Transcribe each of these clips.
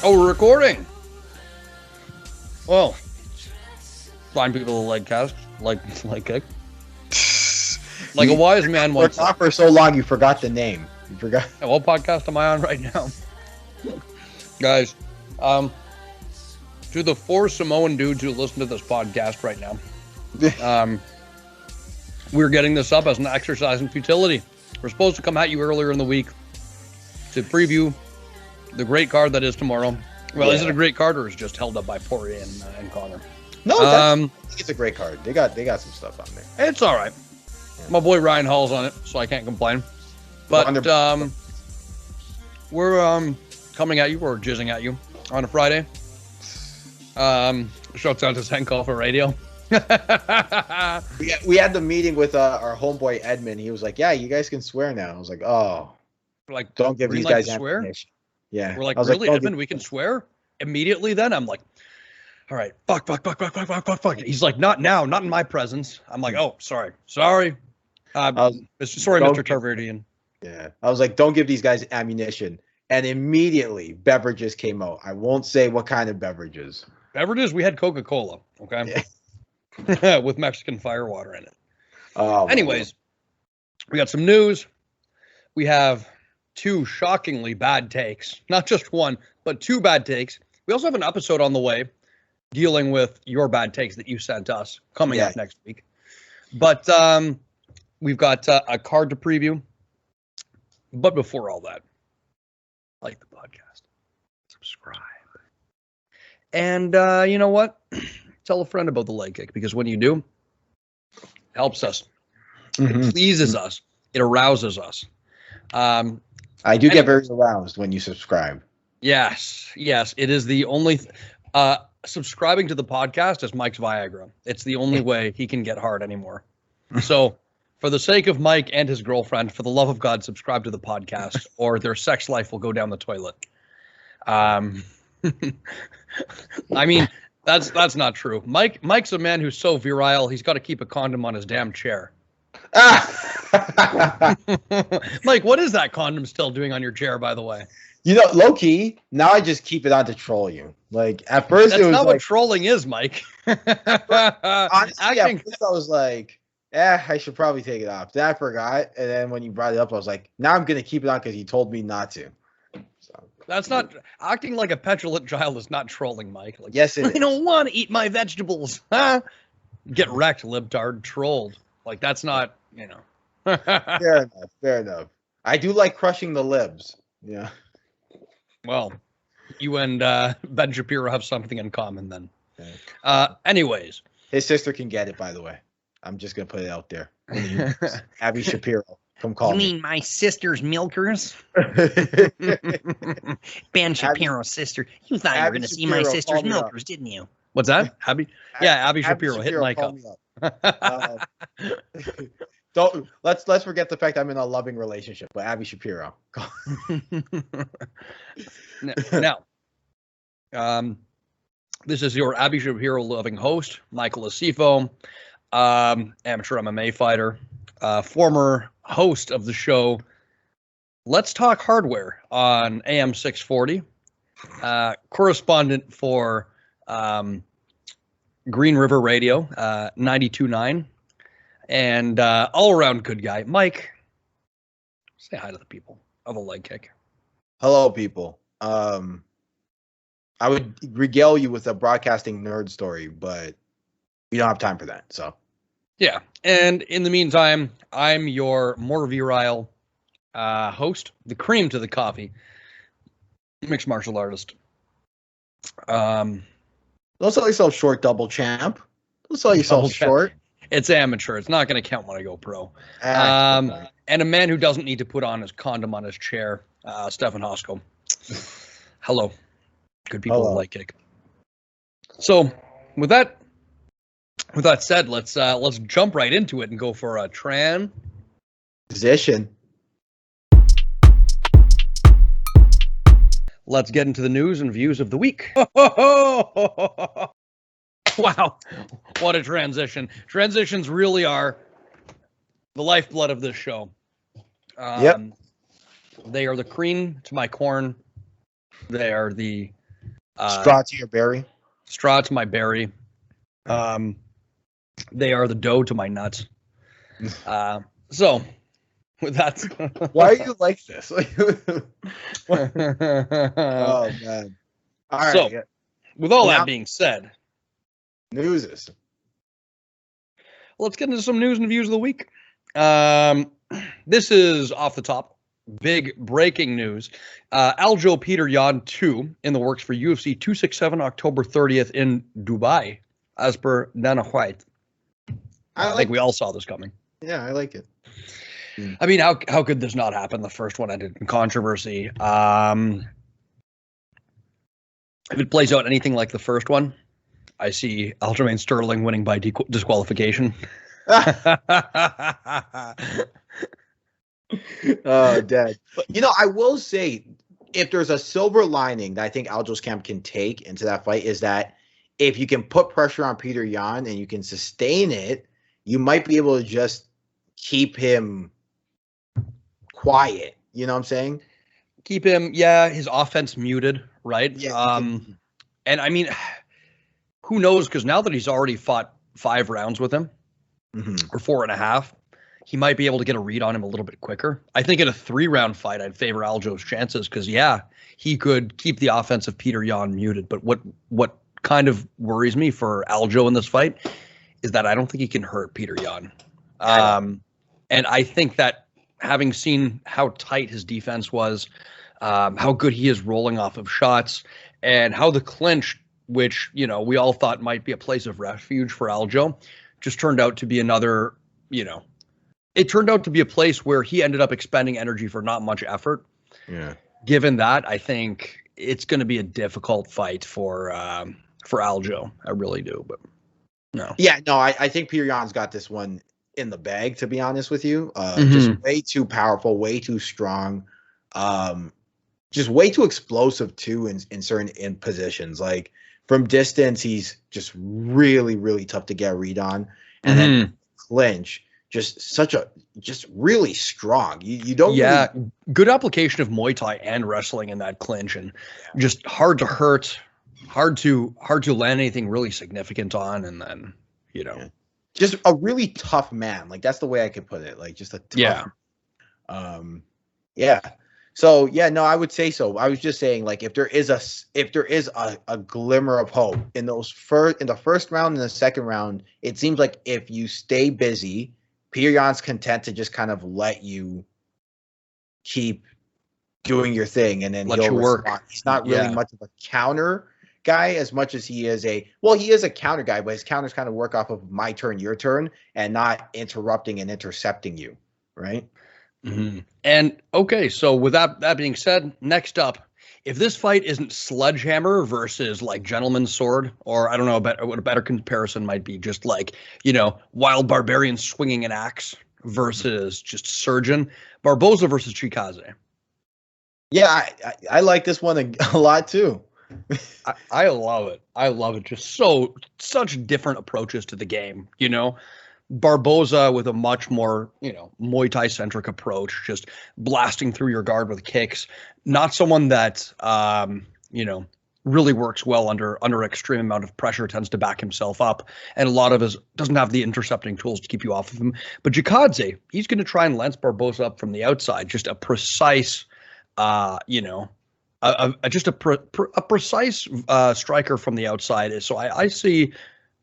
Oh, we're recording. Well, fine people leg cast, leg kick. Like a wise man once said. For so long, you forgot the name. You forgot. What podcast am I on right now? Guys, to the 4 Samoan dudes who listen to this podcast right now, we're getting this up as an exercise in futility. We're supposed to come at you earlier in the week to preview the great card that is tomorrow. Well, Is it a great card, or is it just held up by Poirier and Conor? No, I think it's a great card. They got some stuff on there. It's all right. Yeah. My boy Ryan Hall's on it, so I can't complain. But we're coming at you, or jizzing at you on a Friday. Shouts out to Sankofa Radio. we had the meeting with our homeboy Edmund. He was like, "Yeah, you guys can swear now." I was like, "Oh, like don't give these guys ammunition." Yeah, we're like, really, Edmund? We can swear immediately? Then I'm like, all right, fuck. He's like, not now, not in my presence. I'm like, oh, sorry. Sorry, Mr. Tarverdyan. Yeah, I was like, don't give these guys ammunition. And immediately, beverages came out. I won't say what kind of beverages. Beverages? We had Coca-Cola, okay? Yeah. With Mexican firewater in it. Anyways, we got some news. We have 2 shockingly bad takes. Not just one, but 2 bad takes. We also have an episode on the way dealing with your bad takes that you sent us coming up next week. But we've got a card to preview. But before all that, like the podcast, subscribe. And you know what? Tell a friend about the leg kick, because when you do, it helps us. Mm-hmm. It pleases us. It arouses us. I do get very aroused when you subscribe. Yes. It is the only subscribing to the podcast is Mike's Viagra. It's the only way he can get hard anymore. So for the sake of Mike and his girlfriend, for the love of God, subscribe to the podcast or their sex life will go down the toilet. I mean, that's not true. Mike's a man who's so virile, he's got to keep a condom on his damn chair. Mike, what is that condom still doing on your chair, by the way? You know, low key, now I just keep it on to troll you. Like, at first that's it was not like, what trolling is, Mike. Honestly, at first I was like, I should probably take it off. Then I forgot, and then when you brought it up, I was like, now I'm gonna keep it on because you told me not to. So that's not acting like a petulant child is not trolling, Mike. Like, yes, it is. I don't want to eat my vegetables. Huh? Get wrecked, libtard. Trolled. Like, that's not, you know. Fair enough. I do like crushing the libs. Yeah. Well, you and Ben Shapiro have something in common then. Okay. Anyways. His sister can get it, by the way. I'm just going to put it out there. Abby Shapiro. Come call me. You mean my sister's milkers? Ben Shapiro's sister. You thought you were going to see my sister's milkers, didn't you? What's that? Abby Shapiro. Hit Mike up. Don't let's forget the fact I'm in a loving relationship, but Abby Shapiro. Now, this is your Abby Shapiro loving host, Michael Asiffo, amateur MMA fighter, former host of the show Let's Talk Hardware on AM 640, correspondent for Green River Radio 92.9. And all-around good guy. Mike, say hi to the people of a leg kick. Hello, people. I would regale you with a broadcasting nerd story, but we don't have time for that. So, yeah. And in the meantime, I'm your more virile host, the cream to the coffee, mixed martial artist. Don't sell yourself short, double champ. Don't sell yourself short. It's amateur. It's not going to count when I go pro. And a man who doesn't need to put on his condom on his chair, Stefano Hosko. Hello. Good people who like kick. So, with that said, let's jump right into it and go for a transition. Let's get into the news and views of the week. Wow, what a transition. Transitions really are the lifeblood of this show. Yep. They are the cream to my corn. They are the Straw to your berry. Straw to my berry. They are the dough to my nuts. So, with that, why are you like this? Oh man! All right. So, with all that being said, news. Let's get into some news and views of the week. This is off the top. Big breaking news. Aljo Peter Yan 2 in the works for UFC 267 October 30th in Dubai, as per Dana White. I think we all saw this coming. Yeah, I like it. I mean, how could this not happen? The first one ended in controversy. If it plays out anything like the first one, I see Aljamain Sterling winning by disqualification. Oh, dead. But, I will say, if there's a silver lining that I think Aljo's camp can take into that fight is that if you can put pressure on Peter Yan and you can sustain it, you might be able to just keep him quiet. You know what I'm saying? Keep him, his offense muted, right? Yeah. And I mean, who knows? Because now that he's already fought 5 rounds with him, or 4.5, he might be able to get a read on him a little bit quicker. I think in a 3-round fight, I'd favor Aljo's chances because, he could keep the offense of Peter Yan muted. But what kind of worries me for Aljo in this fight is that I don't think he can hurt Peter Yan. And I think that having seen how tight his defense was, how good he is rolling off of shots, and how the clinch, which, we all thought might be a place of refuge for Aljo, just turned out to be another, it turned out to be a place where he ended up expending energy for not much effort. Yeah. Given that, I think it's going to be a difficult fight for Aljo. I really do, but no. Yeah, no, I think Peter Yan's got this one in the bag, to be honest with you. Just way too powerful, way too strong. Just way too explosive too in certain positions. Like from distance, he's just really, really tough to get a read on. And then clinch, just really strong. You don't really... good application of Muay Thai and wrestling in that clinch, and just hard to hurt, hard to land anything really significant on, and then just a really tough man. Like that's the way I could put it. Like just a tough So no, I would say so. I was just saying, like, if there is a glimmer of hope in the first round and the second round, it seems like if you stay busy, Peter Yan's content to just kind of let you keep doing your thing, and then he'll work. He's not really much of a counter guy as much as he is he is a counter guy, but his counters kind of work off of my turn, your turn, and not interrupting and intercepting you, right? And okay, so with that being said, next up, if this fight isn't sledgehammer versus like gentleman's sword, or I don't know what a better comparison might be, just like, wild barbarian swinging an axe versus just surgeon, Barboza versus Chikaze. Yeah, I like this one a lot too. I love it. I love it. Just such different approaches to the game, Barboza with a much more, Muay Thai centric approach, just blasting through your guard with kicks. Not someone that, really works well under extreme amount of pressure, tends to back himself up, and a lot of his doesn't have the intercepting tools to keep you off of him. But Chikadze, he's going to try and lance Barboza up from the outside, just a precise, just a precise striker from the outside. So I see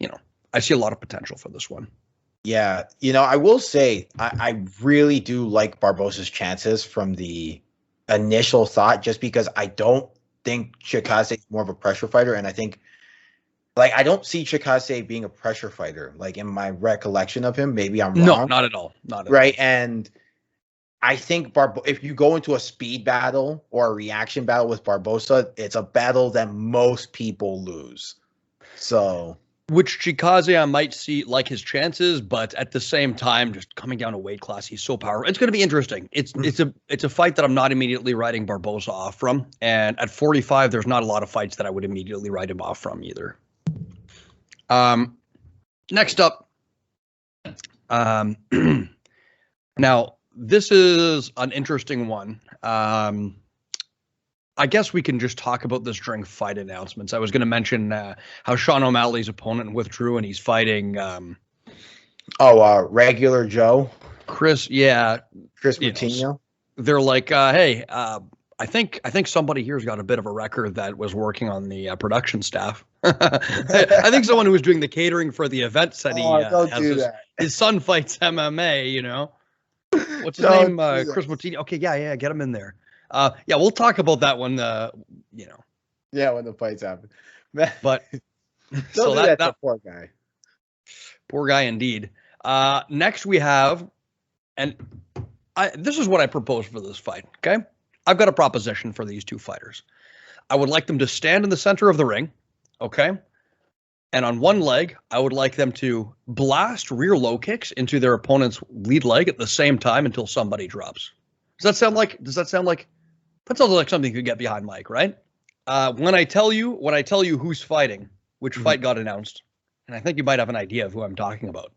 a lot of potential for this one. Yeah, I will say I really do like Barboza's chances from the initial thought, just because I don't think Chikadze is more of a pressure fighter, and I think, like, I don't see Chikadze being a pressure fighter, like in my recollection of him. Maybe I'm wrong. No, not at all. Right, and I think if you go into a speed battle or a reaction battle with Barboza, it's a battle that most people lose. So, which Chikadze I might see like his chances, but at the same time, just coming down a weight class, he's so powerful. It's going to be interesting. It's a fight that I'm not immediately writing Barboza off from, and at 45, there's not a lot of fights that I would immediately write him off from either. Next up, now this is an interesting one. I guess we can just talk about this during fight announcements. I was going to mention how Sean O'Malley's opponent withdrew, and he's fighting. Regular Joe. Chris Martino. They're like, hey, I think somebody here's got a bit of a record that was working on the production staff. I think someone who was doing the catering for the event said his son fights MMA. You know, what's his name? Chris Martino. Okay, yeah, get him in there. We'll talk about that one. Yeah, when the fights happen. But so that poor guy. Poor guy indeed. Next we have, and this is what I propose for this fight. Okay, I've got a proposition for these two fighters. I would like them to stand in the center of the ring. Okay, and on one leg, I would like them to blast rear low kicks into their opponent's lead leg at the same time until somebody drops. Does that sound like that sounds like something you could get behind, Mike, right? When I tell you who's fighting, which fight got announced, and I think you might have an idea of who I'm talking about,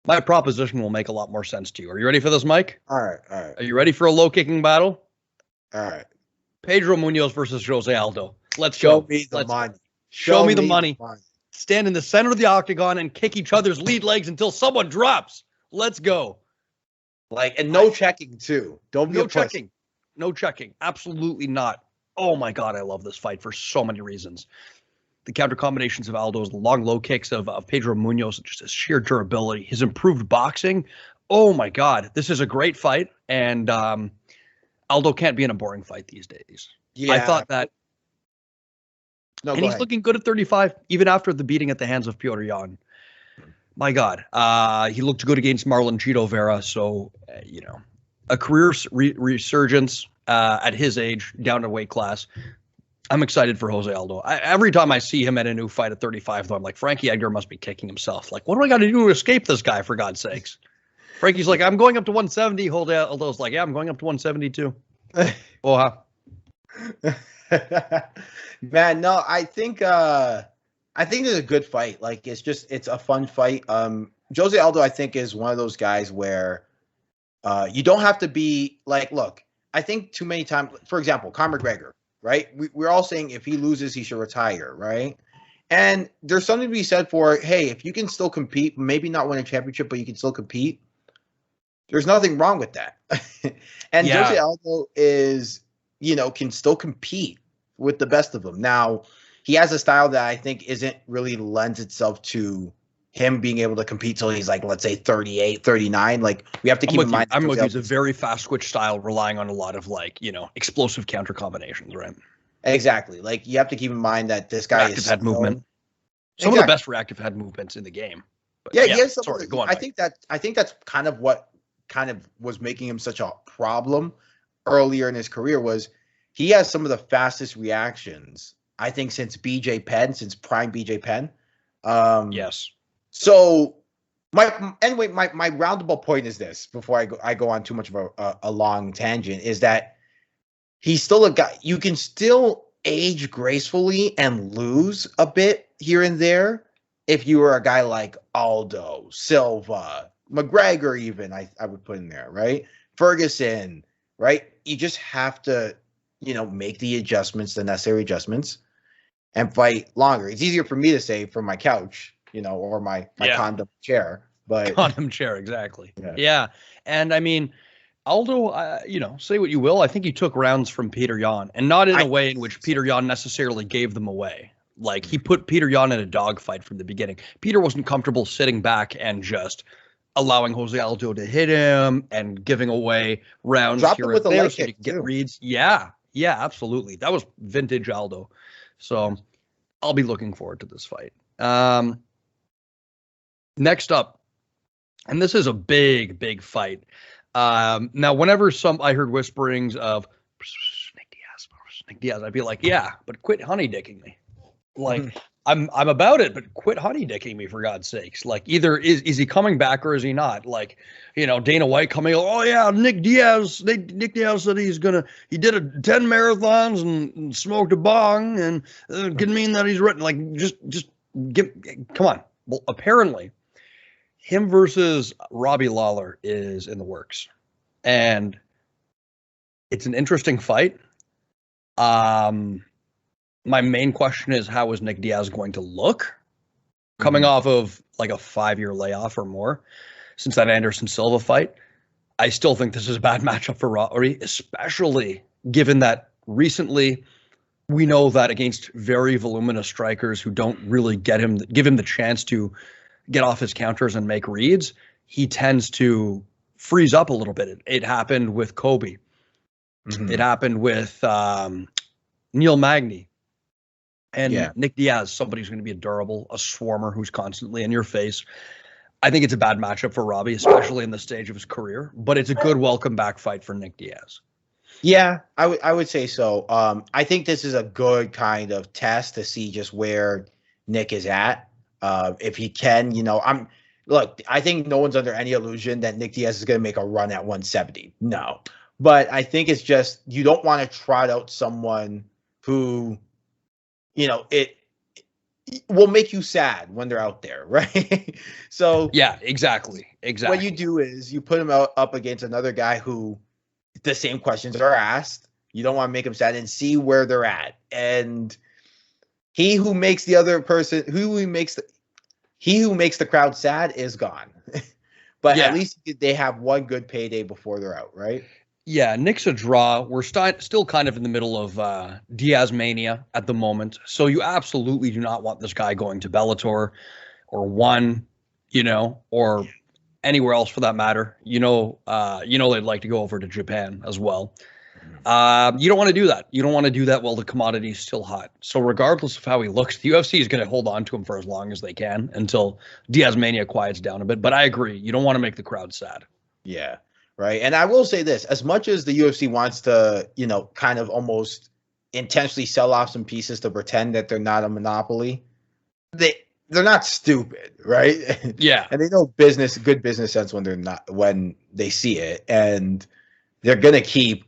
my proposition will make a lot more sense to you. Are you ready for this, Mike? All right. Are you ready for a low kicking battle? All right. Pedro Munoz versus Jose Aldo. Let's show go. Me the money. Show me the money. Stand in the center of the octagon and kick each other's lead legs until someone drops. Let's go. And no checking too. Don't be no checking. No checking. Absolutely not. Oh my God, I love this fight for so many reasons. The counter combinations of Aldo's, the long low kicks of Pedro Munoz, just his sheer durability, his improved boxing. Oh my God, this is a great fight, and Aldo can't be in a boring fight these days. Yeah, I thought that. No, and he's looking good at 35, even after the beating at the hands of Petr Yan. My God, he looked good against Marlon Chito Vera. So, a career resurgence at his age, down to weight class. I'm excited for Jose Aldo. Every time I see him at a new fight at 35, though, I'm like, Frankie Edgar must be kicking himself. Like, what do I got to do to escape this guy, for God's sakes? Frankie's like, I'm going up to 170. Jose Aldo's like, yeah, I'm going up to 172. Oh, man, no, I think it's a good fight. Like, it's a fun fight. Jose Aldo, I think, is one of those guys where you don't have to be like, look, I think too many times, for example, Conor McGregor, right? We're all saying if he loses, he should retire, right? And there's something to be said for, hey, if you can still compete, maybe not win a championship, but you can still compete, there's nothing wrong with that. And Jose Aldo is, can still compete with the best of them. Now, he has a style that I think isn't really lends itself to him being able to compete till he's like, let's say 38, 39. Like, we have to keep in mind. I'm with you. It's a very fast twitch style, relying on a lot of explosive counter combinations, right? Exactly. Like, you have to keep in mind that this guy reactive head movement. Some of the best reactive head movements in the game. But he has some. I think that's kind of what was making him such a problem earlier in his career was he has some of the fastest reactions, I think, since prime BJ Penn. Yes. So my roundabout point is this, before I go on too much of a long tangent, is that he's still a guy. You can still age gracefully and lose a bit here and there if you were a guy like Aldo, Silva, McGregor even, I would put in there, right? Ferguson, right? You just have to, make the necessary adjustments and fight longer. It's easier for me to say from my couch, or my condom chair, but condom chair. Exactly. Yeah. And I mean, Aldo, say what you will. I think he took rounds from Petr Yan, and not in a way in which Petr Yan necessarily gave them away. Like, he put Petr Yan in a dogfight from the beginning. Peter wasn't comfortable sitting back and just allowing Jose Aldo to hit him and giving away rounds here and there so you can get reads. Yeah, absolutely. That was vintage Aldo. So I'll be looking forward to this fight. Next up, and this is a big, big fight. Now, whenever I heard whisperings of Nick Diaz, I'd be like, yeah, but quit honey-dicking me. Like, I'm about it, but quit honey-dicking me, for God's sakes. Like, either is he coming back or is he not? Like, Dana White coming, oh yeah, Nick Diaz said he did 10 marathons and smoked a bong, and can mean that he's written. Like, just come on. Well, apparently, him versus Robbie Lawler is in the works, and it's an interesting fight. My main question is, how is Nick Diaz going to look coming off of like a 5-year layoff or more since that Anderson Silva fight? I still think this is a bad matchup for Rory, especially given that recently we know that against very voluminous strikers who don't really give him the chance to get off his counters and make reads, he tends to freeze up a little bit. It happened with Kobe. It happened with Neil Magny. And Nick Diaz, somebody who's going to be a durable, a swarmer who's constantly in your face. I think it's a bad matchup for Robbie, especially in the stage of his career, but it's a good welcome back fight for Nick Diaz. Yeah, I would say so. I think this is a good kind of test to see just where Nick is at. If he can, I think no one's under any illusion that Nick Diaz is going to make a run at 170. No. But I think it's just you don't want to trot out someone who, it will make you sad when they're out there, right? So yeah, exactly. What you do is you put him up against another guy who the same questions are asked. You don't want to make him sad and see where they're at. And he who makes the other person, he who makes the crowd sad is gone. But at least they have one good payday before they're out, right? Yeah, Nick's a draw. We're still kind of in the middle of Diaz mania at the moment. So you absolutely do not want this guy going to Bellator or ONE, or anywhere else for that matter. They'd like to go over to Japan as well. You don't want to do that. You don't want to do that while the commodity is still hot. So regardless of how he looks, the UFC is going to hold on to him for as long as they can until Diaz mania quiets down a bit. But I agree. You don't want to make the crowd sad. Yeah. Right. And I will say this, as much as the UFC wants to, kind of almost intentionally sell off some pieces to pretend that they're not a monopoly, they're not stupid, right? Yeah. And they know good business sense when they see it. And they're going to keep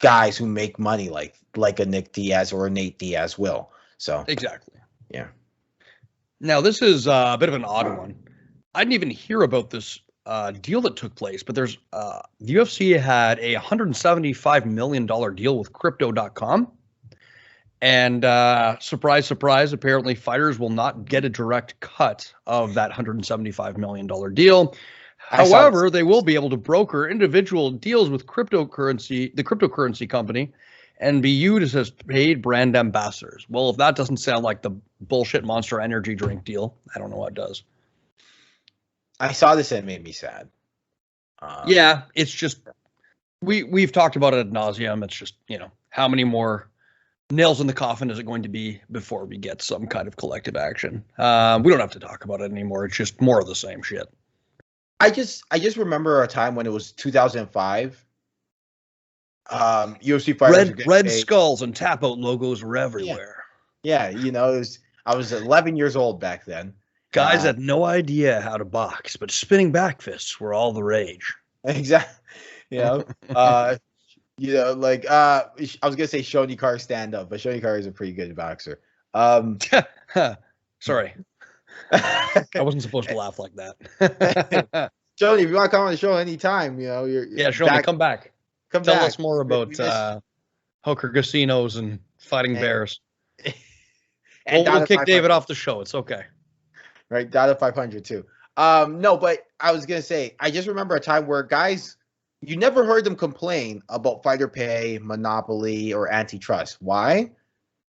guys who make money like a Nick Diaz or a Nate Diaz will. So exactly. Yeah. Now, this is a bit of an odd one. I didn't even hear about this deal that took place, but there's the UFC had a $175 million deal with Crypto.com, and surprise, surprise, apparently fighters will not get a direct cut of that $175 million deal. However, they will be able to broker individual deals with the cryptocurrency company, and be used as paid brand ambassadors. Well, if that doesn't sound like the bullshit Monster Energy drink deal, I don't know what does. I saw this and it made me sad. Yeah, it's just we've talked about it ad nauseum. It's just, how many more nails in the coffin is it going to be before we get some kind of collective action? We don't have to talk about it anymore. It's just more of the same shit. I just remember a time when it was 2005. UFC fighters red skulls and tap out logos were everywhere. Yeah, I was 11 years old back then. Guys had no idea how to box, but spinning back fists were all the rage. Exactly. I was gonna say Shoni Carr stand up, but Shoni Carr is a pretty good boxer. Sorry, I wasn't supposed to laugh like that. Shoni, if you want to come on the show anytime, Shoni, come back. Tell us more about Hooker casinos and fighting bears. We'll kick David off the show. It's okay. Right, Dada 500 too. No, but I was gonna say, I just remember a time where guys, you never heard them complain about fighter pay, monopoly, or antitrust. Why?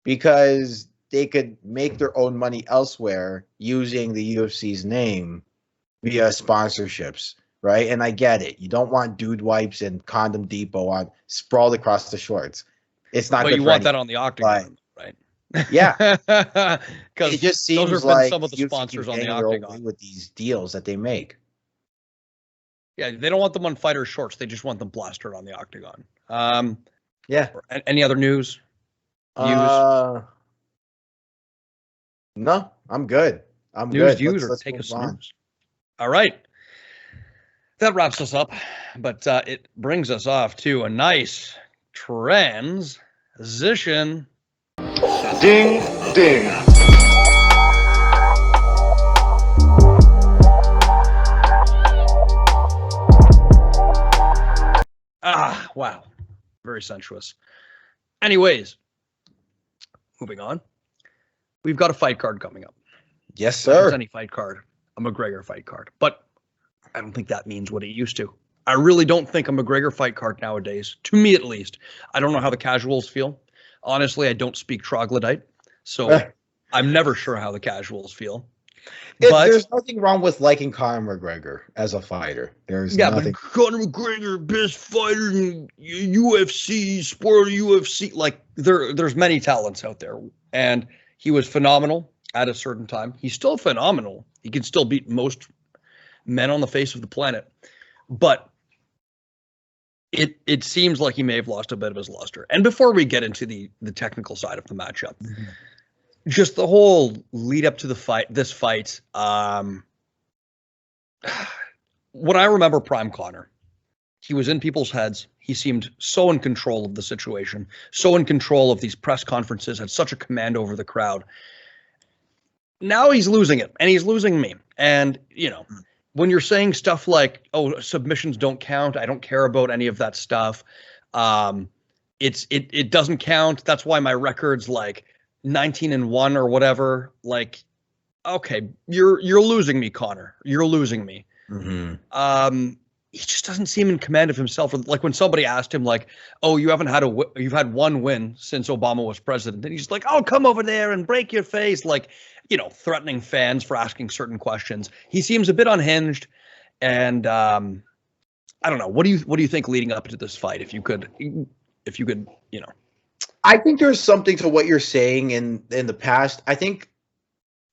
Because they could make their own money elsewhere using the UFC's name via sponsorships, right? And I get it. You don't want dude wipes and Condom Depot sprawled across the shorts. It's not. But good you for want that on the octagon, right? Yeah, because it just seems those like some of the sponsors on the octagon with these deals that they make. Yeah, they don't want them on fighter shorts. They just want them plastered on the octagon. Yeah. Any other news? No, I'm good. I'm good. Let's take a snooze. All right. That wraps us up, but it brings us off to a nice transition. Ding, ding. Wow. Very sensuous. Anyways, moving on. We've got a fight card coming up. Yes, Not sir. just any fight card, a McGregor fight card. But I don't think that means what it used to. I really don't think a McGregor fight card nowadays, to me at least. I don't know how the casuals feel. Honestly, I don't speak troglodyte, so I'm never sure how the casuals feel. But there's nothing wrong with liking Conor McGregor as a fighter. There's nothing. But Conor McGregor, best fighter in UFC, sport of UFC. Like there's many talents out there, and he was phenomenal at a certain time. He's still phenomenal. He can still beat most men on the face of the planet, but it seems like he may have lost a bit of his luster. And before we get into the technical side of the matchup. Just the whole lead up to this fight. When I remember Prime Conor, he was in people's heads. He seemed so in control of the situation, so in control of these press conferences, had such a command over the crowd. Now he's losing it, and he's losing me. And, when you're saying stuff like, oh, submissions don't count, I don't care about any of that stuff. It doesn't count. That's why my record's like 19-1 or whatever. Like, okay, you're losing me, Conor. You're losing me. Mm-hmm. He just doesn't seem in command of himself. Like when somebody asked him, like, "Oh, you've had one win since Obama was president," and he's like, "Oh, come over there and break your face," like, threatening fans for asking certain questions. He seems a bit unhinged, and I don't know. What do you think leading up to this fight? If you could, I think there's something to what you're saying in the past. I think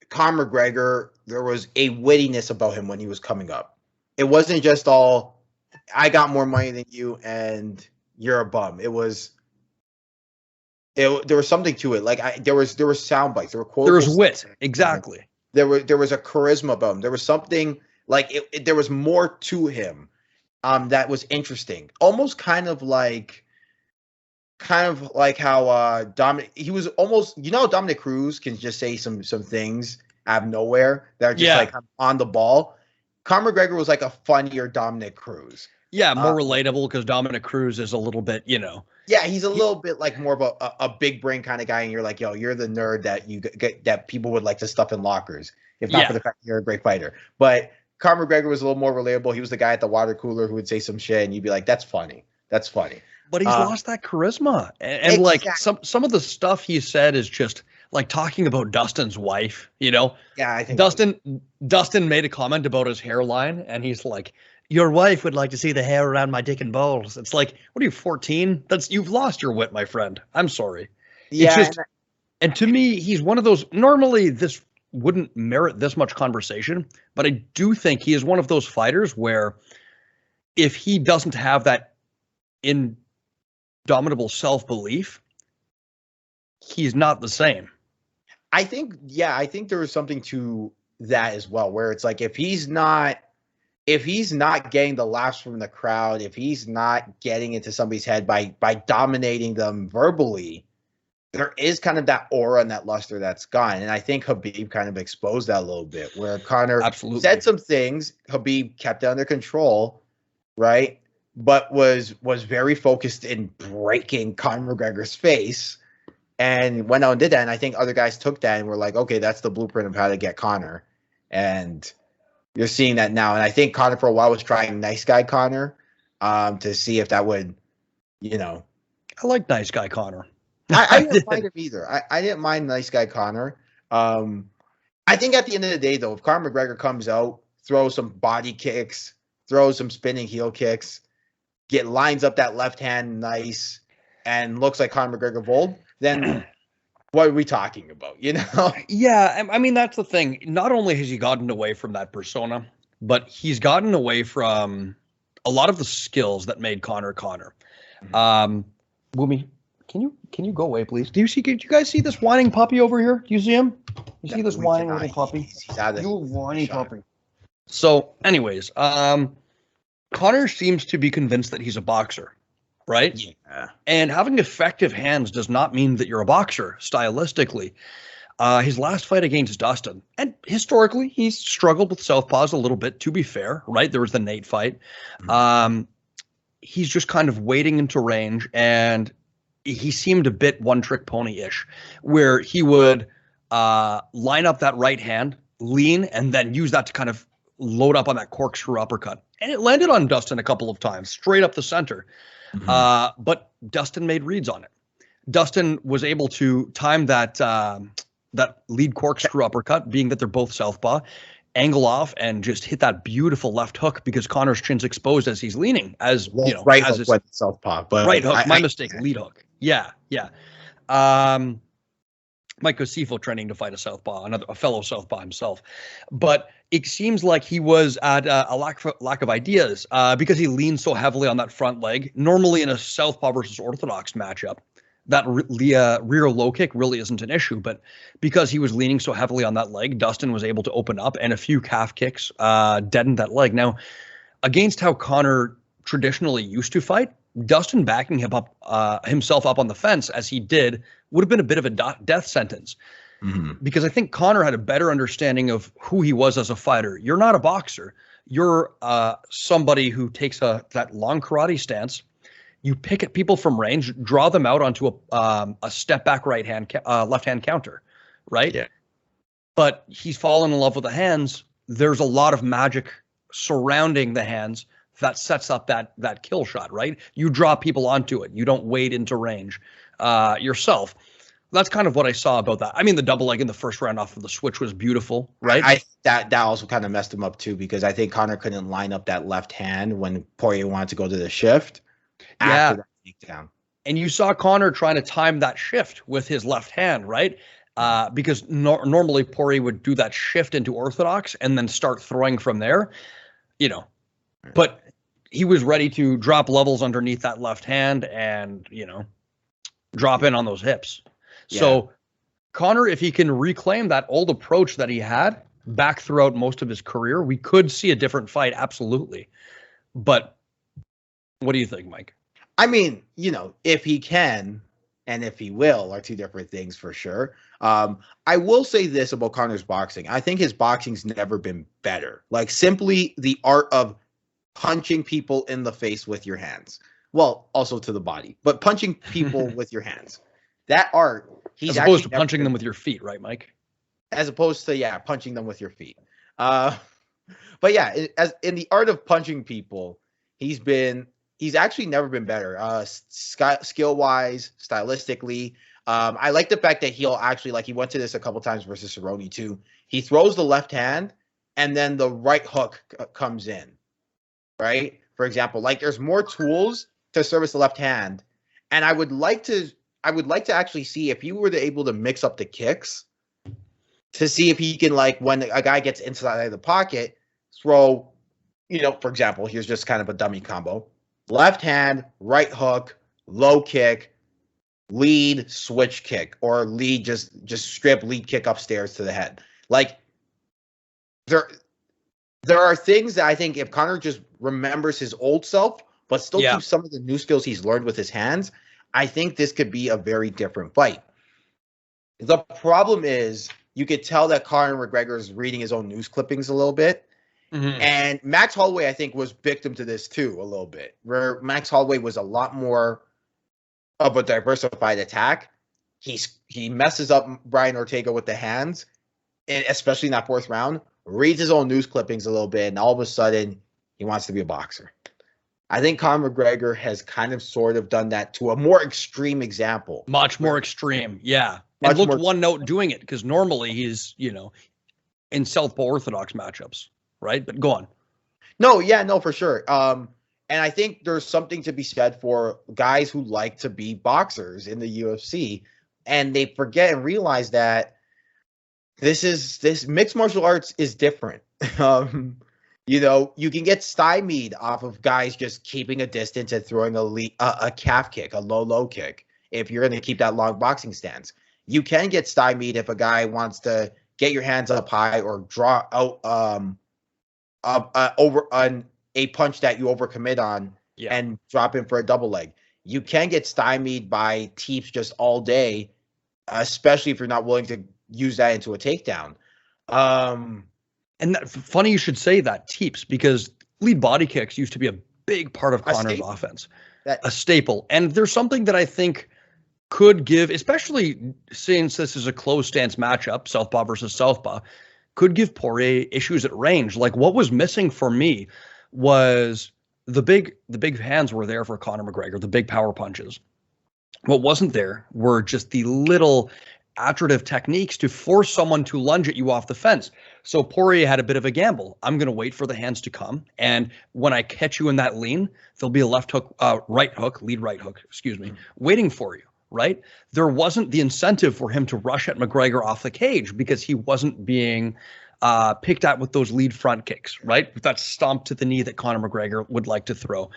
Conor McGregor, there was a wittiness about him when he was coming up. It wasn't just all, I got more money than you and you're a bum. There was something to it. Like there was sound bites. There was wit. Exactly. There was a charisma about him. There was something like there was more to him that was interesting. Almost kind of like how Dominic, he was almost, Dominic Cruz can just say some things out of nowhere that are just like on the ball. Conor McGregor was like a funnier Dominic Cruz. Yeah, more relatable because Dominic Cruz is a little bit, Yeah, he's a little bit like more of a big brain kind of guy, and you're like, yo, you're the nerd that you get that people would like to stuff in lockers, if not for the fact that you're a great fighter. But Conor McGregor was a little more relatable. He was the guy at the water cooler who would say some shit, and you'd be like, that's funny. That's funny. But he's lost that charisma, and exactly. Like some of the stuff he said is just like talking about Dustin's wife, Yeah, I think Dustin made a comment about his hairline, and he's like, "Your wife would like to see the hair around my dick and balls." It's like, what are you, 14? You've lost your wit, my friend. I'm sorry. Yeah. And to me, he's one of those. Normally, this wouldn't merit this much conversation, but I do think he is one of those fighters where, if he doesn't have that indomitable self-belief, he's not the same. I think there was something to that as well, where it's like if he's not getting the laughs from the crowd, if he's not getting into somebody's head by dominating them verbally, there is kind of that aura and that luster that's gone. And I think Khabib kind of exposed that a little bit, where Conor said some things, Khabib kept it under control, right? But was very focused in breaking Conor McGregor's face. And went out and did that. And I think other guys took that and were like, okay, that's the blueprint of how to get Conor. And you're seeing that now. And I think Conor for a while was trying nice guy Conor to see if that would, I like nice guy Conor. I didn't mind him either. I didn't mind nice guy Conor. I think at the end of the day, though, if Conor McGregor comes out, throws some body kicks, throws some spinning heel kicks, lines up that left hand nice, and looks like Conor McGregor of old, then what are we talking about, Yeah, I mean, that's the thing. Not only has he gotten away from that persona, but he's gotten away from a lot of the skills that made Conor Conor. Woomy, can you go away, please? Do you guys see this whining puppy over here? Do you see him? You see this whining little puppy? He's out of you whiny puppy. So, anyways, Conor seems to be convinced that he's a boxer. Right? Yeah. And having effective hands does not mean that you're a boxer, stylistically. His last fight against Dustin, and historically, he's struggled with southpaws a little bit, to be fair, right? There was the Nate fight. He's just kind of waiting into range, and he seemed a bit one-trick pony-ish, where he would line up that right hand, lean, and then use that to kind of load up on that corkscrew uppercut. And it landed on Dustin a couple of times, straight up the center. But Dustin made reads on it. Dustin was able to time that that lead corkscrew uppercut, being that they're both southpaw, angle off and just hit that beautiful left hook because Conor's chin's exposed as he's leaning. As you know, right as hook went southpaw, but right hook. My mistake. Lead hook. Yeah. Mike Asiffo training to fight a southpaw, a fellow southpaw himself, but it seems like he was at a lack of ideas because he leaned so heavily on that front leg. Normally in a southpaw versus orthodox matchup, that rear low kick really isn't an issue, but because he was leaning so heavily on that leg, Dustin was able to open up, and a few calf kicks deadened that leg. Now, against how Conor traditionally used to fight, Dustin backing himself up on the fence as he did would have been a bit of a death sentence, because I think Conor had a better understanding of who he was as a fighter. You're not a boxer. You're somebody who takes that long karate stance. You pick at people from range, draw them out onto a step back left hand counter, right? Yeah. But he's fallen in love with the hands. There's a lot of magic surrounding the hands that sets up that kill shot, right? You draw people onto it. You don't wade into range yourself. That's kind of what I saw about that. I mean, the double leg in the first round off of the switch was beautiful, right? That also kind of messed him up too, because I think Conor couldn't line up that left hand when Poirier wanted to go to the shift after that takedown. And you saw Conor trying to time that shift with his left hand, right? Because normally Poirier would do that shift into orthodox and then start throwing from there, but he was ready to drop levels underneath that left hand and, drop in on those hips. Yeah. So Conor, if he can reclaim that old approach that he had back throughout most of his career, we could see a different fight. Absolutely. But what do you think, Mike? I mean, if he can and if he will are two different things for sure. I will say this about Conor's boxing. I think his boxing's never been better. Like, simply the art of punching people in the face with your hands. Well, also to the body, but punching people with your hands. That art, as opposed to punching them with your feet, right, Mike? As opposed to, punching them with your feet. But yeah, as in the art of punching people, he's actually never been better. Skill-wise, stylistically. I like the fact that he'll actually, he went to this a couple times versus Cerrone too. He throws the left hand, and then the right hook comes in, right? For example, there's more tools to service the left hand, and I would like to actually see if you were able to mix up the kicks to see if he can, when a guy gets inside of the pocket, throw, for example, here's just kind of a dummy combo. Left hand, right hook, low kick, lead, switch kick, or lead, just strip lead kick upstairs to the head. There are things that I think if Conor just remembers his old self, but still keeps some of the new skills he's learned with his hands, I think this could be a very different fight. The problem is you could tell that Conor McGregor is reading his own news clippings a little bit. And Max Holloway, I think, was victim to this too a little bit, where Max Holloway was a lot more of a diversified attack. He messes up Brian Ortega with the hands, and especially in that fourth round, reads his own news clippings a little bit, and all of a sudden he wants to be a boxer. I think Conor McGregor has kind of sort of done that to a more extreme example. Much more extreme, yeah. And looked one note doing it, because normally he's, in southpaw orthodox matchups. Right? But go on. No, for sure. And I think there's something to be said for guys who like to be boxers in the UFC, and they forget and realize that this mixed martial arts is different. You can get stymied off of guys just keeping a distance and throwing a calf kick, a low kick, if you're going to keep that long boxing stance. You can get stymied if a guy wants to get your hands up high or draw out over on a punch that you overcommit on and drop in for a double leg. You can get stymied by teeps just all day, especially if you're not willing to use that into a takedown. And funny you should say that, teeps, because lead body kicks used to be a big part of Conor's offense, a staple. And there's something that I think could give, especially since this is a close stance matchup, southpaw versus southpaw, could give Poirier issues at range. Like what was missing for me was the big hands were there for Conor McGregor, the big power punches. What wasn't there were just the little iterative techniques to force someone to lunge at you off the fence. So Poirier had a bit of a gamble. I'm going to wait for the hands to come. And when I catch you in that lean, there'll be a lead right hook, waiting for you, right? There wasn't the incentive for him to rush at McGregor off the cage because he wasn't being picked at with those lead front kicks, right? With that stomp to the knee that Conor McGregor would like to throw.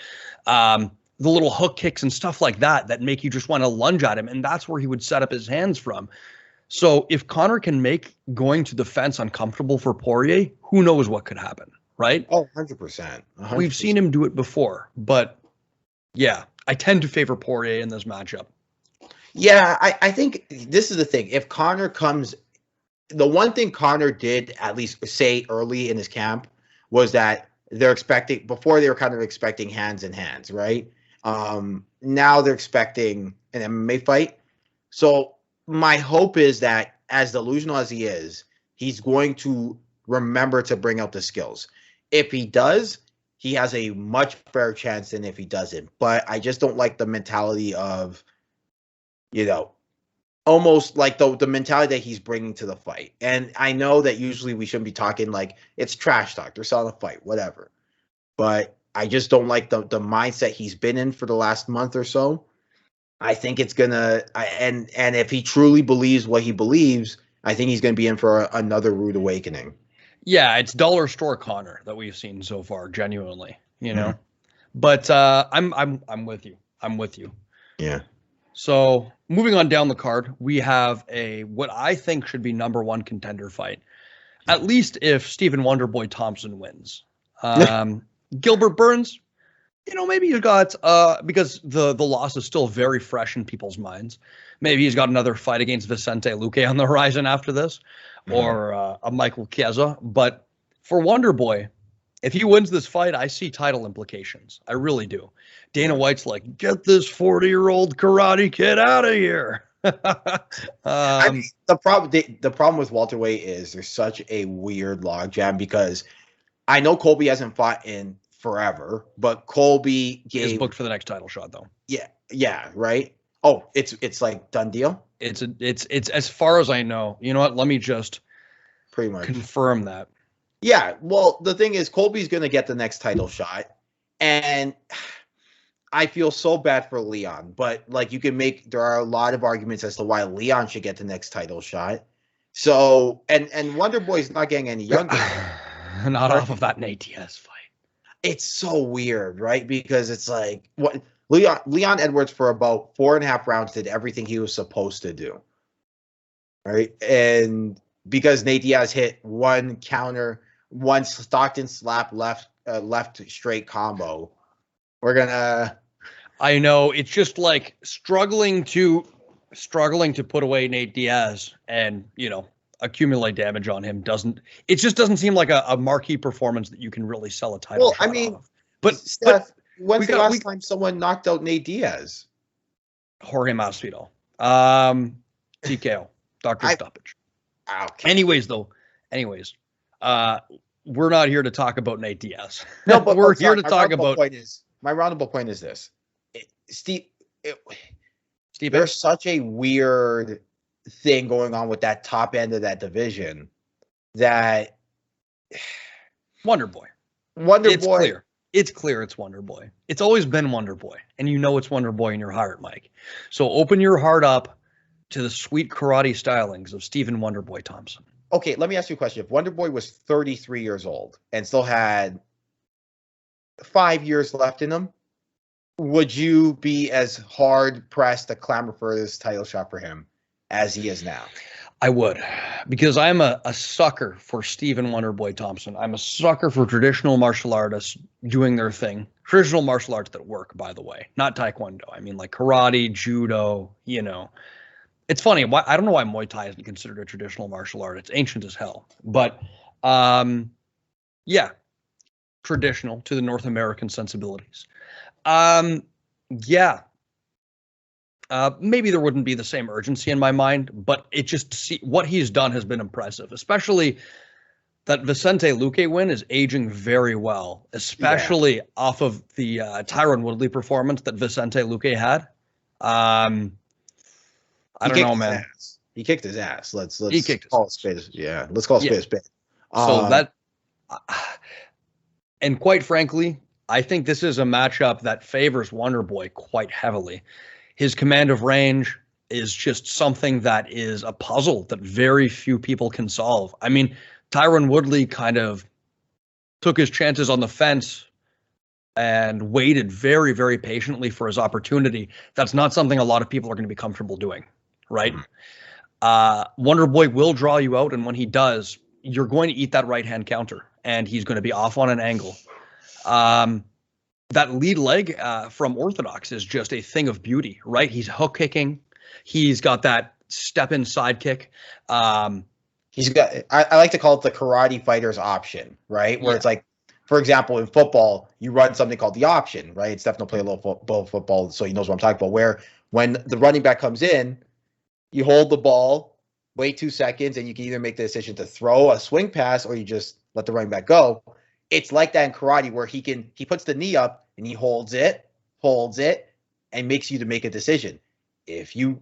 The little hook kicks and stuff like that make you just want to lunge at him. And that's where he would set up his hands from. So if Conor can make going to the fence uncomfortable for Poirier, who knows what could happen, right? Oh, 100%. We've seen him do it before. But yeah, I tend to favor Poirier in this matchup. Yeah, I think this is the thing. If Conor comes, the one thing Conor did at least say early in his camp was that they're expecting, before they were kind of expecting hands in hands, right? Now they're expecting an MMA fight. So my hope is that as delusional as he is, he's going to remember to bring out the skills. If he does, he has a much better chance than if he doesn't. But I just don't like the mentality of, almost like the mentality that he's bringing to the fight. And I know that usually we shouldn't be talking like it's trash talk. They're selling a fight, whatever. But I just don't like the mindset he's been in for the last month or so. I think it's and if he truly believes what he believes, I think he's going to be in for another rude awakening. Yeah, it's dollar store Conor that we've seen so far, genuinely, Mm-hmm. But I'm with you. I'm with you. Yeah. So moving on down the card, we have what I think should be number one contender fight, at least if Stephen Wonderboy Thompson wins. Gilbert Burns, maybe he's got, because the loss is still very fresh in people's minds. Maybe he's got another fight against Vicente Luque on the horizon after this, or a Michael Chiesa. But for Wonderboy, if he wins this fight, I see title implications. I really do. Dana White's like, get this 40-year-old karate kid out of here. I mean, the problem with welterweight is there's such a weird logjam because I know Colby hasn't fought in forever, but Colby is booked for the next title shot, though. Yeah, right. Oh, it's like done deal. It's as far as I know. You know what? Let me just pretty much confirm that. Yeah. Well, the thing is, Colby's gonna get the next title shot, and I feel so bad for Leon. But like, there are a lot of arguments as to why Leon should get the next title shot. So, and Wonderboy's not getting any younger. Not off of that Nate Diaz fight. It's so weird, right? Because it's like what Leon Edwards for about 4.5 rounds did everything he was supposed to do, right? And because Nate Diaz hit one counter, one Stockton slap left straight combo, we're gonna. I know it's just like struggling to put away Nate Diaz and accumulate damage on him it just doesn't seem like a marquee performance that you can really sell a title shot off. But Steph, when's the last time someone knocked out Nate Diaz? Jorge Masvidal. TKO. Dr. Stoppage. Okay. Anyways, we're not here to talk about Nate Diaz. No, but we're here to talk about my roundable point is this. Steve, there's such a weird thing going on with that top end of that division that Wonderboy. It's clear it's Wonderboy. It's always been Wonderboy, and it's Wonderboy in your heart, Mike. So open your heart up to the sweet karate stylings of Stephen Wonderboy Thompson. Okay, let me ask you a question. If Wonderboy was 33 years old and still had 5 years left in him, would you be as hard pressed to clamor for this title shot for him as he is now? I would, because I'm a sucker for Stephen Wonderboy Thompson. I'm a sucker for traditional martial artists doing their thing. Traditional martial arts that work, by the way, not Taekwondo. I mean, like karate, judo, It's funny. I don't know why Muay Thai isn't considered a traditional martial art. It's ancient as hell. But, yeah, traditional to the North American sensibilities. Yeah. maybe there wouldn't be the same urgency in my mind, but what he's done has been impressive, especially that Vicente Luque win is aging very well, especially off of the Tyron Woodley performance that Vicente Luque had. I don't know, man. He kicked his ass. Let's call it spade. Yeah, let's call it spade a spade. And quite frankly, I think this is a matchup that favors Wonderboy quite heavily. His command of range is just something that is a puzzle that very few people can solve. I mean, Tyron Woodley kind of took his chances on the fence and waited very, very patiently for his opportunity. That's not something a lot of people are going to be comfortable doing, right? Wonderboy will draw you out, and when he does, you're going to eat that right-hand counter, and he's going to be off on an angle. That lead leg from Orthodox is just a thing of beauty, right? He's hook kicking. He's got that step-in side kick. He's got, I like to call it the karate fighter's option, right? Where it's like, for example, in football, you run something called the option, right? Stefano play a little football, so he knows what I'm talking about, where when the running back comes in, you hold the ball, wait 2 seconds, and you can either make the decision to throw a swing pass or you just let the running back go. It's like that in karate where he puts the knee up and he holds it, and makes you to make a decision. If you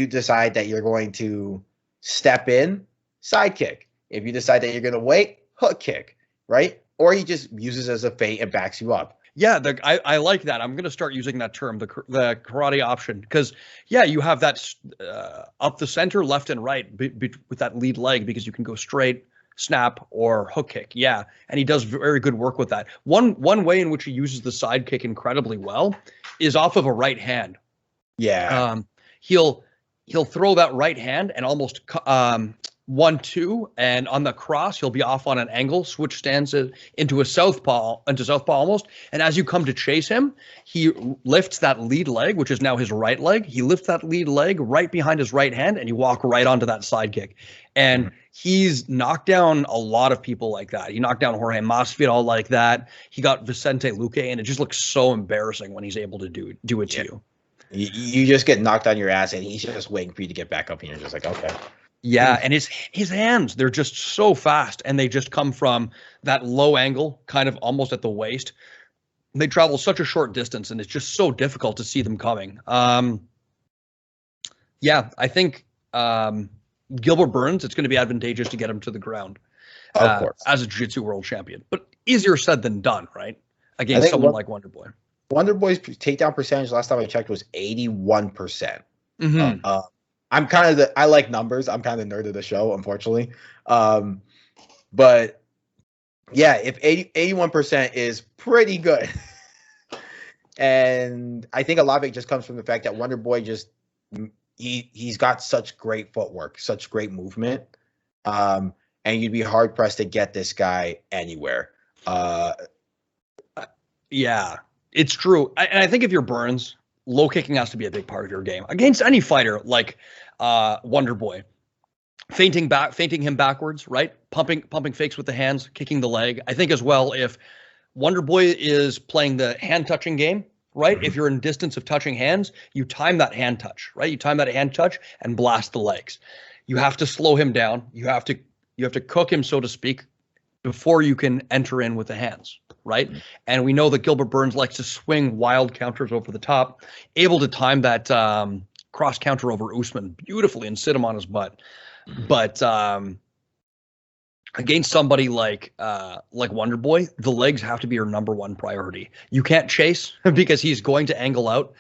decide that you're going to step in, side kick. If you decide that you're going to wait, hook kick, right? Or he just uses it as a feint and backs you up. Yeah, I like that. I'm going to start using that term, the karate option, because, you have that up the center, left and right with that lead leg, because you can go straight, snap, or hook kick. Yeah, and he does very good work with that. One way in which he uses the side kick incredibly well is off of a right hand. Yeah. He'll throw that right hand and almost 1-2, and on the cross he'll be off on an angle, switch stance into southpaw almost, and as you come to chase him, he lifts that lead leg, which is now his right leg. He lifts that lead leg right behind his right hand, and you walk right onto that side kick. And he's knocked down a lot of people like that. He knocked down Jorge Masvidal like that. He got Vicente Luque, and it just looks so embarrassing when he's able to do it to you. You just get knocked on your ass, and he's just waiting for you to get back up, and you're just like, okay. Yeah, and his hands, they're just so fast, and they just come from that low angle, kind of almost at the waist. They travel such a short distance, and it's just so difficult to see them coming. I think Gilbert Burns, it's going to be advantageous to get him to the ground of course, as a jiu-jitsu world champion. But easier said than done, right? Against someone like Wonderboy. Wonderboy's takedown percentage last time I checked was 81%. Mm-hmm. I'm kind of I like numbers. I'm kind of the nerd of the show, unfortunately. But yeah, if 81% is pretty good. And I think a lot of it just comes from the fact that Wonderboy he's got such great footwork, such great movement. And you'd be hard pressed to get this guy anywhere. Yeah, it's true. And I think if you're Burns, low kicking has to be a big part of your game against any fighter like Wonderboy. Feinting him backwards, right? Pumping fakes with the hands, kicking the leg. I think as well, if Wonderboy is playing the hand touching game, right? Mm-hmm. If you're in distance of touching hands, you time that hand touch, right? You time that hand touch and blast the legs. You have to slow him down. You have to cook him, so to speak, before you can enter in with the hands, right? Mm-hmm. And we know that Gilbert Burns likes to swing wild counters over the top, able to time that cross counter over Usman beautifully and sit him on his butt. Mm-hmm. But against somebody like Wonderboy, the legs have to be your number one priority. You can't chase because he's going to angle out.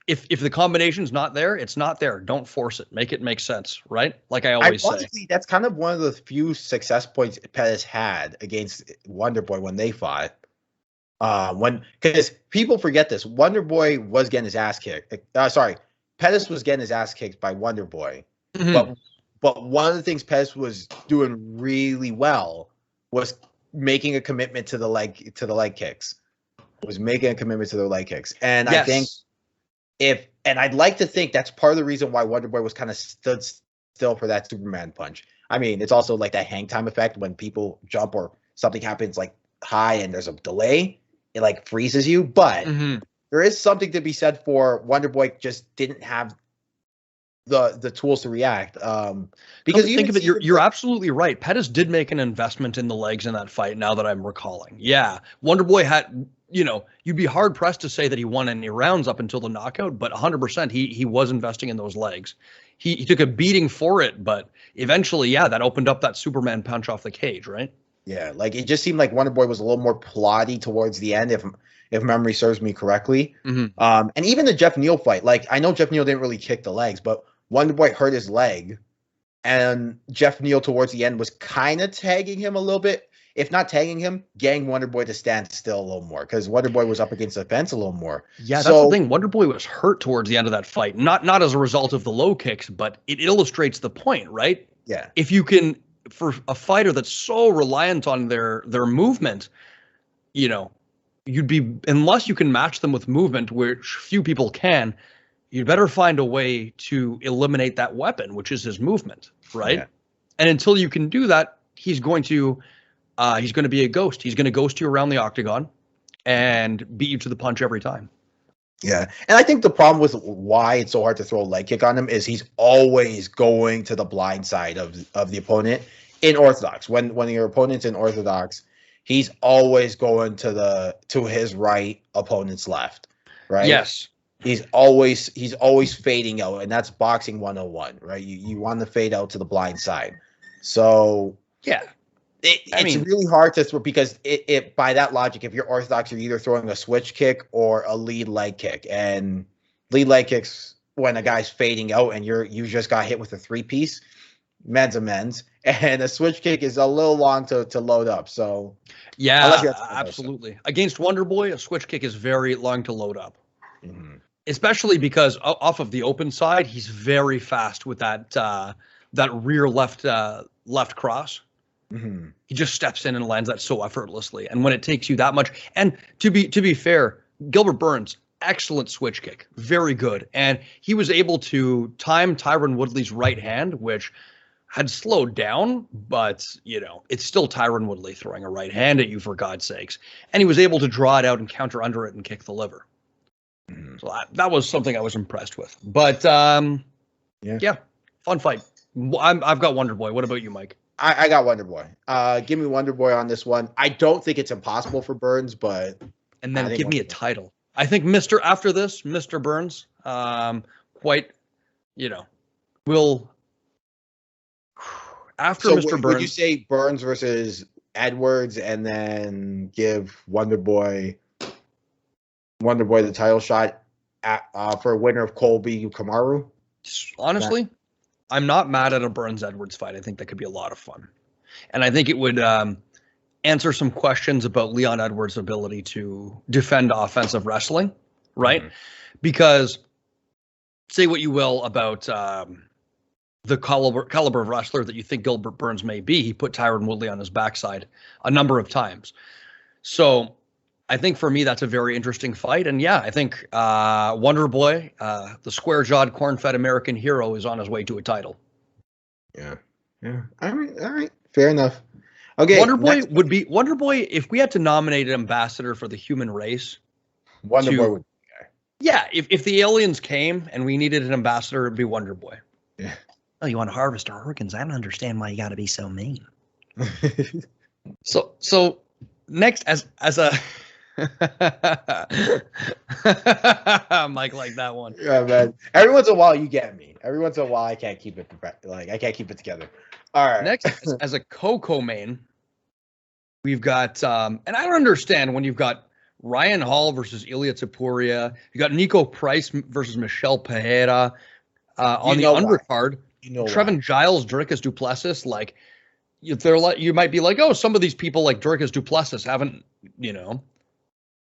If the combination's not there, it's not there. Don't force it. Make it make sense, right? Like I always say. That's kind of one of the few success points Pettis had against Wonderboy when they fought. Because people forget this, Wonderboy was getting his ass kicked. Pettis was getting his ass kicked by Wonderboy. Mm-hmm. But one of the things Pettis was doing really well was making a commitment to the leg kicks. And yes. I think I'd like to think that's part of the reason why Wonderboy was kind of stood still for that Superman punch. I mean, it's also like that hang time effect when people jump or something happens like high and there's a delay, it like freezes you. But there is something to be said for Wonderboy just didn't have the tools to react. Because think of it, you're absolutely right. Pettis did make an investment in the legs in that fight. Now that I'm recalling, yeah, Wonderboy had, you'd be hard pressed to say that he won any rounds up until the knockout, but 100% he was investing in those legs. He took a beating for it, but eventually, yeah, that opened up that Superman punch off the cage, right? Yeah, like it just seemed like Wonderboy was a little more plotty towards the end, if memory serves me correctly. Mm-hmm. And even the Jeff Neal fight, like I know Jeff Neal didn't really kick the legs, but Wonderboy hurt his leg, and Jeff Neal towards the end was kind of tagging him a little bit, if not tagging him, getting Wonderboy to stand still a little more because Wonderboy was up against the fence a little more. Yeah, that's the thing. Wonderboy was hurt towards the end of that fight, not as a result of the low kicks, but it illustrates the point, right? Yeah. If you can, for a fighter that's so reliant on their movement, you'd be, unless you can match them with movement, which few people can, you'd better find a way to eliminate that weapon, which is his movement, right? Yeah. And until you can do that, he's going to be a ghost. He's going to ghost you around the octagon and beat you to the punch every time. Yeah. And I think the problem with why it's so hard to throw a leg kick on him is he's always going to the blind side of the opponent in Orthodox. When your opponent's in Orthodox, he's always going to his right, opponent's left, right? Yes. He's always fading out, and that's boxing 101, right? You want to fade out to the blind side. So yeah, it's really hard to throw because it by that logic, if you're Orthodox, you're either throwing a switch kick or a lead leg kick, and lead leg kicks when a guy's fading out and you just got hit with a 3-piece, men's amends, and a switch kick is a little long to load up. So yeah, absolutely. Against Wonderboy, a switch kick is very long to load up. Mm-hmm. Especially because off of the open side, he's very fast with that rear left cross. Mm-hmm. He just steps in and lands that so effortlessly. And when it takes you that much, and to be fair, Gilbert Burns, excellent switch kick, very good, and he was able to time Tyron Woodley's right hand, which had slowed down, but it's still Tyron Woodley throwing a right hand at you, for God's sakes, and he was able to draw it out and counter under it and kick the liver. So that was something I was impressed with. But yeah, fun fight. I've got Wonderboy. What about you, Mike? I got Wonderboy. Give me Wonderboy on this one. I don't think it's impossible for Burns, but and then give me a title. I think after this, Mr. Burns, will after Mr. Burns. Would you say Burns versus Edwards, and then give Wonderboy the title shot for a winner of Colby Kamaru? Honestly, I'm not mad at a Burns-Edwards fight. I think that could be a lot of fun. And I think it would answer some questions about Leon Edwards' ability to defend offensive wrestling, right? Mm-hmm. Because say what you will about the caliber of wrestler that you think Gilbert Burns may be, he put Tyron Woodley on his backside a number of times. So I think for me, that's a very interesting fight. And yeah, I think Wonderboy, the square-jawed, corn-fed American hero, is on his way to a title. Yeah. All right. Fair enough. Okay. Wonderboy, if we had to nominate an ambassador for the human race. Wonderboy would be the guy. Yeah. If the aliens came and we needed an ambassador, it'd be Wonderboy. Yeah. Oh, you want to harvest our organs? I don't understand why you got to be so mean. So next, as a Mike like that one. Yeah, man. Every once in a while you get me. Every once in a while I can't keep it together. All right. Next, as a co-main, we've got and I don't understand when you've got Ryan Hall versus Ilya Topuria, you got Nico Price versus Michelle Pereira on the undercard. Trevin Giles, Dricus Duplessis, like you might be like, oh, some of these people like Dricus Duplessis haven't,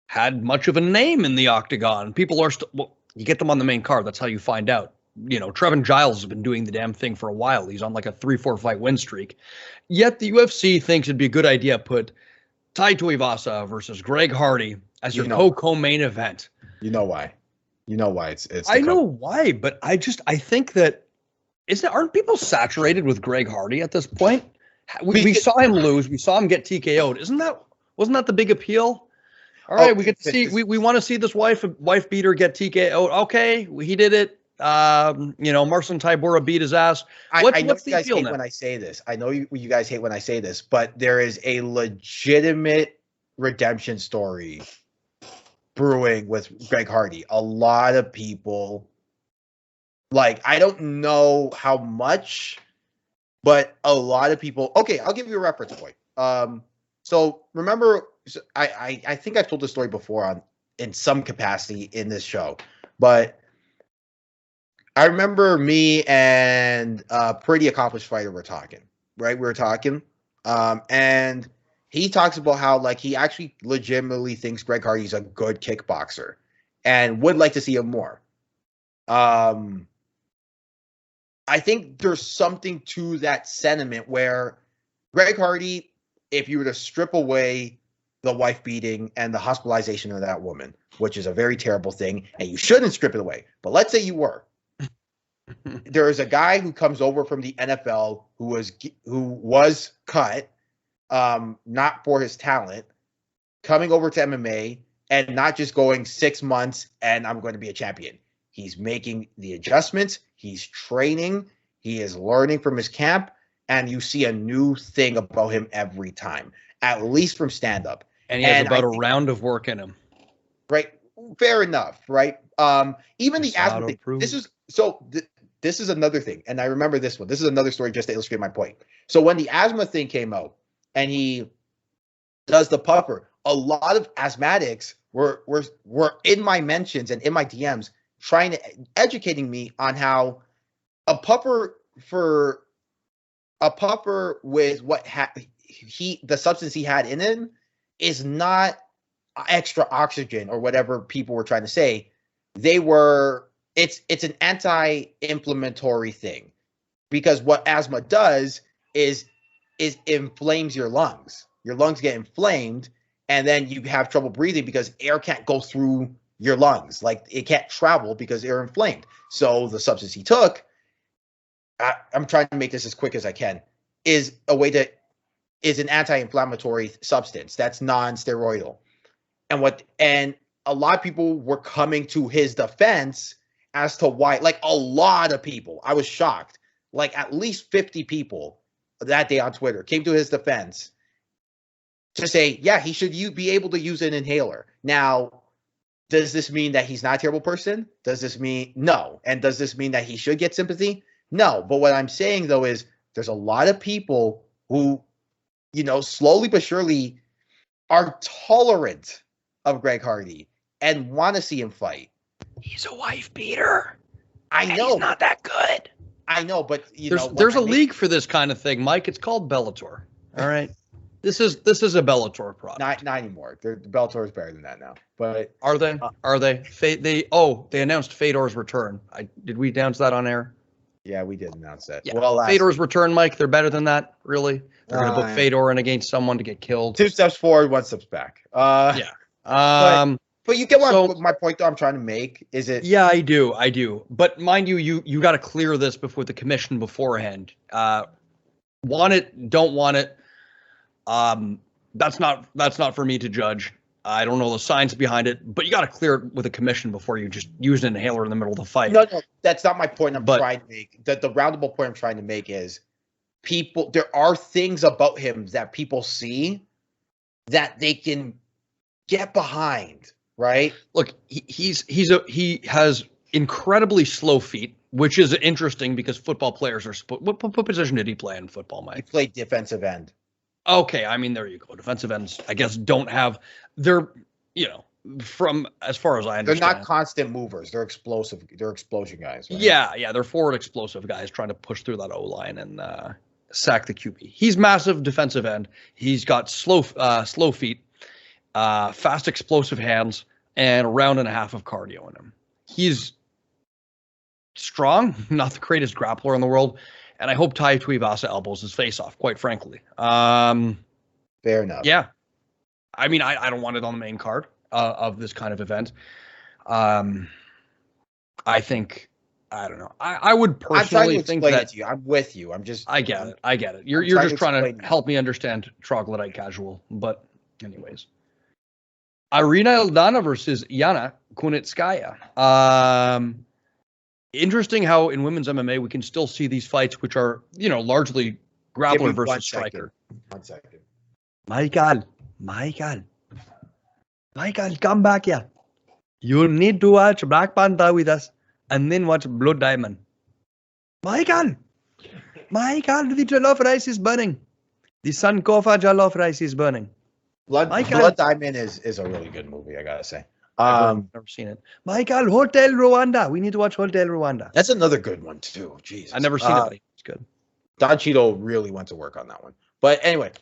had much of a name in the octagon. People are you get them on the main card. That's how you find out. Trevin Giles has been doing the damn thing for a while. He's on like a 3-4 fight win streak. Yet the UFC thinks it'd be a good idea to put Tai Tuivasa versus Greg Hardy as your co-main event. You know why? It's I know why, but I think that aren't people saturated with Greg Hardy at this point? We saw him lose. We saw him get TKO'd. Wasn't that the big appeal? All right, we get to see. We want to see this wife beater get TKO. Okay, he did it. Marcin Tybura beat his ass. I know you guys hate when I say this. I know you guys hate when I say this, but there is a legitimate redemption story brewing with Greg Hardy. A lot of people, I don't know how much, but a lot of people. Okay, I'll give you a reference point. So remember, I think I've told this story before in some capacity in this show, but I remember me and a pretty accomplished fighter were talking, right? We were talking, and he talks about how he actually legitimately thinks Greg Hardy's a good kickboxer and would like to see him more. I think there's something to that sentiment where Greg Hardy, if you were to strip away the wife beating and the hospitalization of that woman, which is a very terrible thing, and you shouldn't strip it away, but let's say you were. There is a guy who comes over from the NFL who was cut, not for his talent, coming over to MMA and not just going 6 months and I'm going to be a champion. He's making the adjustments. He's training. He is learning from his camp, and you see a new thing about him every time, at least from stand-up. And he has about a round of work in him. Right. Fair enough. Right. Even the asthma thing. This is another thing. And I remember this one. This is another story just to illustrate my point. So when the asthma thing came out and he does the puffer, a lot of asthmatics were in my mentions and in my DMs educating me on how a puffer with the substance he had in him is not extra oxygen or whatever people were trying to say. It's an anti-inflammatory thing, because what asthma does is inflames your lungs. Your lungs get inflamed, and then you have trouble breathing because air can't go through your lungs. It can't travel because they're inflamed. So the substance he took, I'm trying to make this as quick as I can, is an anti-inflammatory substance that's non-steroidal. And a lot of people were coming to his defense as to why, a lot of people. I was shocked. At least 50 people that day on Twitter came to his defense to say, yeah, he should be able to use an inhaler. Now, does this mean that he's not a terrible person? Does this mean no? And does this mean that he should get sympathy? No. But what I'm saying, though, is there's a lot of people who, slowly but surely are tolerant of Greg Hardy and want to see him fight. He's a wife beater. I know. He's not that good. I know, but there's a league for this kind of thing, Mike. It's called Bellator. All right. This is a Bellator product. Not anymore. Bellator is better than that now. But are they? They announced Fedor's return. Did we announce that on air? Yeah, we did announce that. Yeah. Well, Fedor's return, Mike. They're better than that, really. They're going to put Fedor in against someone to get killed. 2 steps forward, 1 step back. Yeah. But you get my point, though, I'm trying to make. Is it? Yeah, I do. But mind you got to clear this before the commission beforehand. Want it, don't want it. That's not for me to judge. I don't know the science behind it, but you got to clear it with a commission before you just use an inhaler in the middle of the fight. No, that's not my point. I'm trying to make. The roundable point I'm trying to make is there are things about him that people see that they can get behind. Right. Look, he has incredibly slow feet, which is interesting because football players are. What position did he play in football, Mike? He played defensive end. Okay, I mean, there you go. Defensive ends, I guess, don't have. They're, from as far as I understand, they're not constant movers. They're explosive. They're explosion guys. Right? Yeah, they're forward explosive guys trying to push through that O line and sack the QB. He's massive defensive end. He's got slow feet, fast explosive hands, and a round and a half of cardio in him. He's strong, not the greatest grappler in the world, and I hope Tai Tuivasa elbows his face off, quite frankly. Fair enough. Yeah. I mean, I don't want it on the main card of this kind of event. I think, I don't know. I would personally think that. It to you. I'm with you. I get it. You're just trying to help me understand troglodyte casual. But anyways. Irina Aldana versus Yana Kunitskaya. Interesting how in women's MMA we can still see these fights, which are, largely grappler versus striker. 1 second. Michael, come back here. You need to watch Black Panther with us and then watch Blood Diamond. Michael, the jollof rice is burning. The Sankofa jollof rice is burning. Blood Diamond is a really good movie, I gotta say. Never seen it. Michael, Hotel Rwanda. We need to watch Hotel Rwanda. That's another good one too. Jesus, I've never seen it, but it's good. Don Cheadle really went to work on that one. But anyways,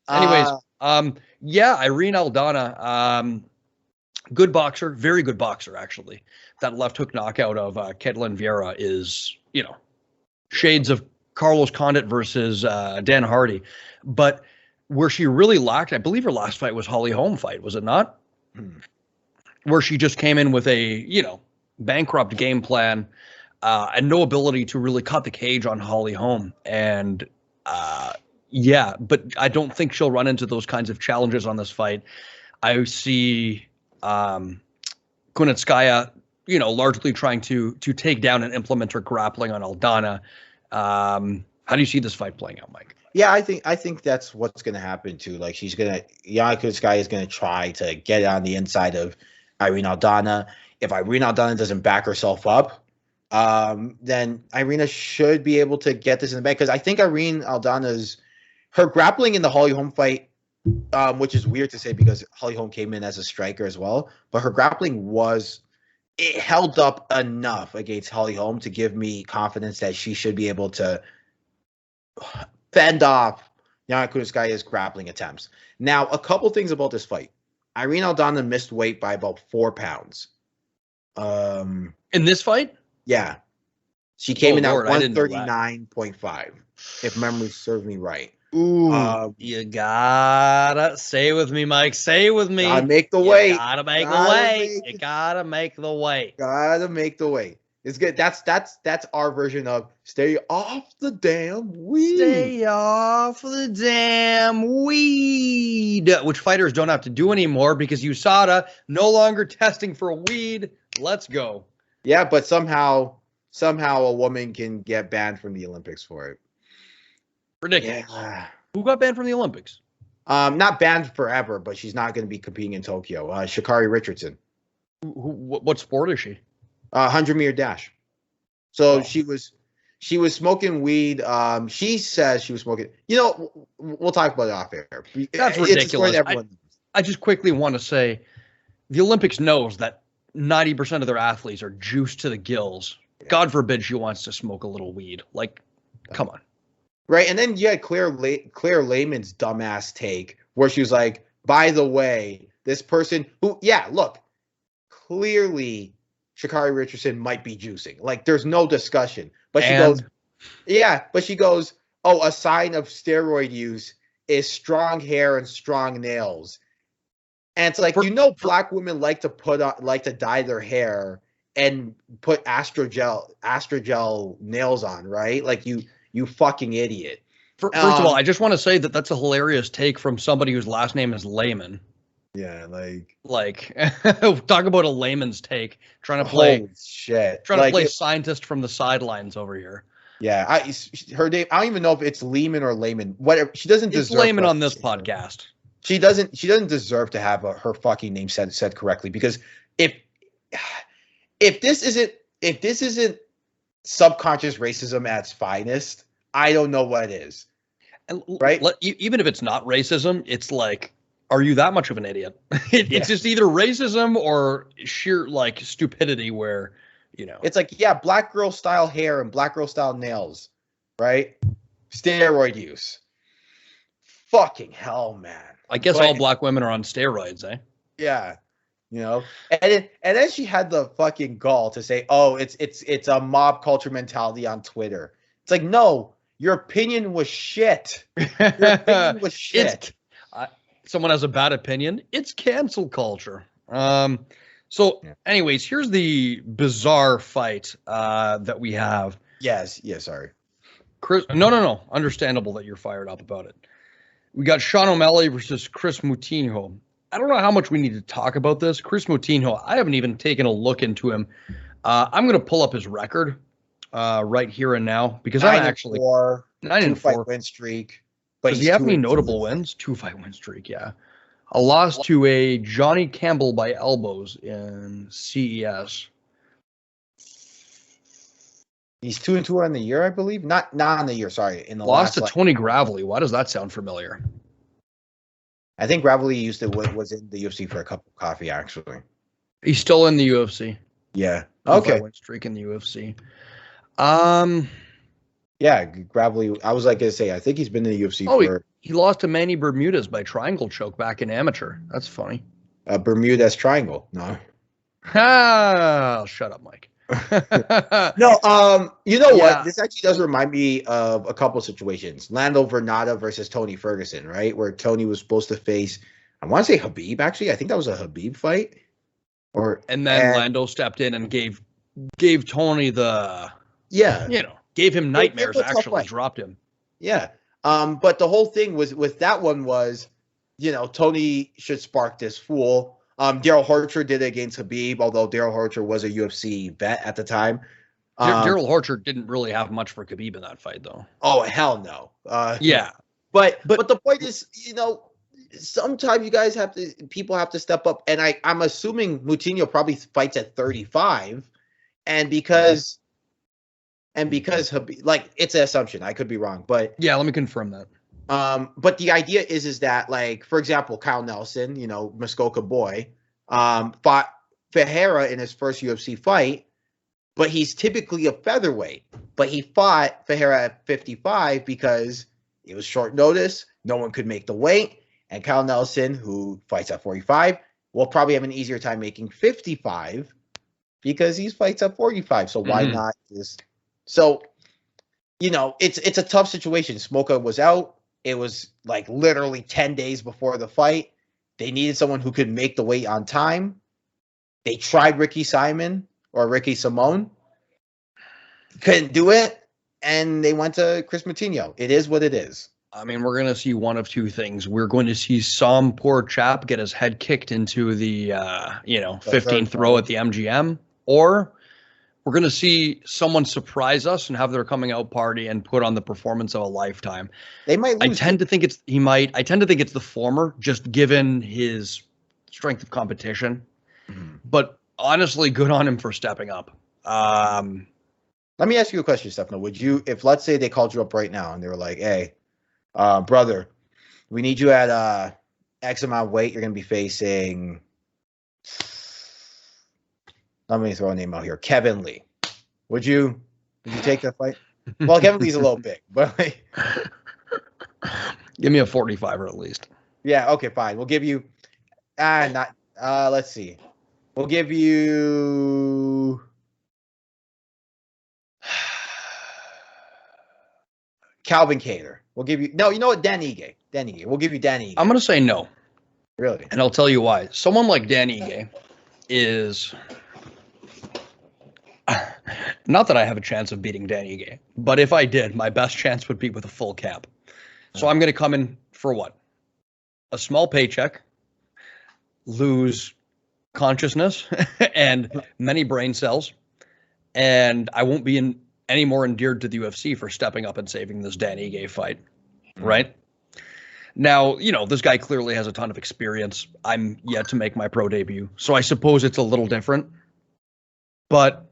Irene Aldana, good boxer, very good boxer actually. That left hook knockout of Ketlin Vieira is, shades of Carlos Condit versus Dan Hardy. But where she really lacked, I believe her last fight was Holly Holm fight, was it not? Where she just came in with a, bankrupt game plan and no ability to really cut the cage on Holly Holm. And but I don't think she'll run into those kinds of challenges on this fight. I see Kunitskaya, largely trying to take down and implement her grappling on Aldana. How do you see this fight playing out, Mike? Yeah, I think that's what's going to happen too. Like Yana Kunitskaya is going to try to get on the inside of Irene Aldana. If Irene Aldana doesn't back herself up, then Irina should be able to get this in the bag. Because I think Irene Aldana's her grappling in the Holly Holm fight, which is weird to say because Holly Holm came in as a striker as well, but her grappling it held up enough against Holly Holm to give me confidence that she should be able to fend off Yana Kunitskaya's grappling attempts. Now, a couple things about this fight. Irene Aldana missed weight by about 4 pounds. In this fight? Yeah. She came in at 139.5, if memory serves me right. Ooh, you gotta say with me, Mike. Say with me. Gotta make the weight. Gotta make the weight. You gotta make the weight. Gotta make the weight. It's good. That's our version of stay off the damn weed. Stay off the damn weed. Which fighters don't have to do anymore because USADA no longer testing for weed. Let's go. Yeah, but somehow a woman can get banned from the Olympics for it. Ridiculous. Yeah. Who got banned from the Olympics? Not banned forever, but she's not going to be competing in Tokyo. Sha'Carri Richardson. What sport is she? 100-meter dash. So she was smoking weed. She says she was smoking. We'll talk about it off air. That's ridiculous. I just quickly want to say the Olympics knows that 90% of their athletes are juiced to the gills. Yeah. God forbid she wants to smoke a little weed. Like, come on. Right. And then you had Claire Lehman's dumbass take where she was like, by the way, this person who, clearly Sha'Carri Richardson might be juicing. Like, there's no discussion. But she goes, oh, a sign of steroid use is strong hair and strong nails. And it's like, black women like to dye their hair and put astrogel nails on, right? Like you fucking idiot. First of all, I just want to say that that's a hilarious take from somebody whose last name is Lehman. Yeah, like talk about a layman's take. Trying to play scientist from the sidelines over here. Yeah, her name. I don't even know if it's Lehman or Lehman. Whatever. She doesn't deserve. It's Lehman on this podcast. She doesn't deserve to have her fucking name said correctly, because if this isn't subconscious racism at its finest, I don't know what is. Right? Even if it's not racism, it's like, are you that much of an idiot? It's just either racism or sheer stupidity where, it's like, black girl style hair and black girl style nails, right? Steroid use. Fucking hell, man. I guess all black women are on steroids, eh? Yeah. And then she had the fucking gall to say, oh, it's a mob culture mentality on Twitter. It's like, no, your opinion was shit. Your opinion was shit. Someone has a bad opinion. It's cancel culture. Anyways, here's the bizarre fight that we have. Yes. Sorry. Chris. No. Understandable that you're fired up about it. We got Sean O'Malley versus Chris Moutinho. I don't know how much we need to talk about this. Chris Moutinho, I haven't even taken a look into him. I'm going to pull up his record right here and now because I'm actually 9-4, 9-4 2-fight win streak. But does he have any notable wins? 2-fight win streak, yeah. A loss to a Johnny Campbell by elbows in CES. He's 2-2 on the year, I believe. Not on the year. Sorry, in the lost last, to Tony Gravely. Why does that sound familiar? I think Gravely was in the UFC for a cup of coffee. Actually, he's still in the UFC. Yeah. Okay. Win streak in the UFC. Yeah, Gravely. I was like gonna say, I think he's been in the UFC for. He lost to Manny Bermudez by triangle choke back in amateur. That's funny. Bermudez triangle. No. Shut up, Mike. No, you know what? This actually does remind me of a couple situations. Lando Vernada versus Tony Ferguson, right? Where Tony was supposed to face, I want to say Habib, actually. I think that was a Habib fight. And then Lando stepped in and gave Tony gave him nightmares, actually dropped him. Yeah. But the whole thing with that one was, Tony should spark this fool. Daryl Horcher did it against Habib, although Daryl Horcher was a UFC vet at the time. Daryl Horcher didn't really have much for Khabib in that fight, though. Oh, hell no. Yeah. But the point is, sometimes people have to step up. And I'm assuming Moutinho probably fights at 35. And because Habib, it's an assumption. I could be wrong. But yeah, let me confirm that. But the idea is that, for example, Kyle Nelson, Muskoka boy, fought Ferreira in his first UFC fight, but he's typically a featherweight. But he fought Ferreira at 55 because it was short notice. No one could make the weight. And Kyle Nelson, who fights at 45, will probably have an easier time making 55 because he fights at 45. So why not just... So, it's a tough situation. Smoka was out. It was literally 10 days before the fight. They needed someone who could make the weight on time. They tried Ricky Simon or Ricky Simone. Couldn't do it. And they went to Chris Moutinho. It is what it is. I mean, we're going to see one of two things. We're going to see some poor chap get his head kicked into the 15th row at the MGM, or we're going to see someone surprise us and have their coming out party and put on the performance of a lifetime. They might lose. I tend to think it's the former, just given his strength of competition. Mm-hmm. But honestly, good on him for stepping up. Let me ask you a question, Stefano. Would you, if let's say they called you up right now and they were like, "Hey, brother, we need you at X amount of weight. You're going to be facing." Let me throw a name out here. Kevin Lee. Would you take that fight? Well, Kevin Lee's a little big, but give me a 45er at least. Yeah, okay, fine. We'll give you let's see. We'll give you Calvin Kattar. We'll give you you know what? Dan Ige. We'll give you Dan Ige. I'm gonna say no. Really? And I'll tell you why. Someone like Dan Ige is not that I have a chance of beating Dan Ige, but if I did, my best chance would be with a full cap. So I'm going to come in for what? A small paycheck, lose consciousness and many brain cells, and I won't be any more endeared to the UFC for stepping up and saving this Dan Ige fight, right? Now, this guy clearly has a ton of experience. I'm yet to make my pro debut, so I suppose it's a little different. But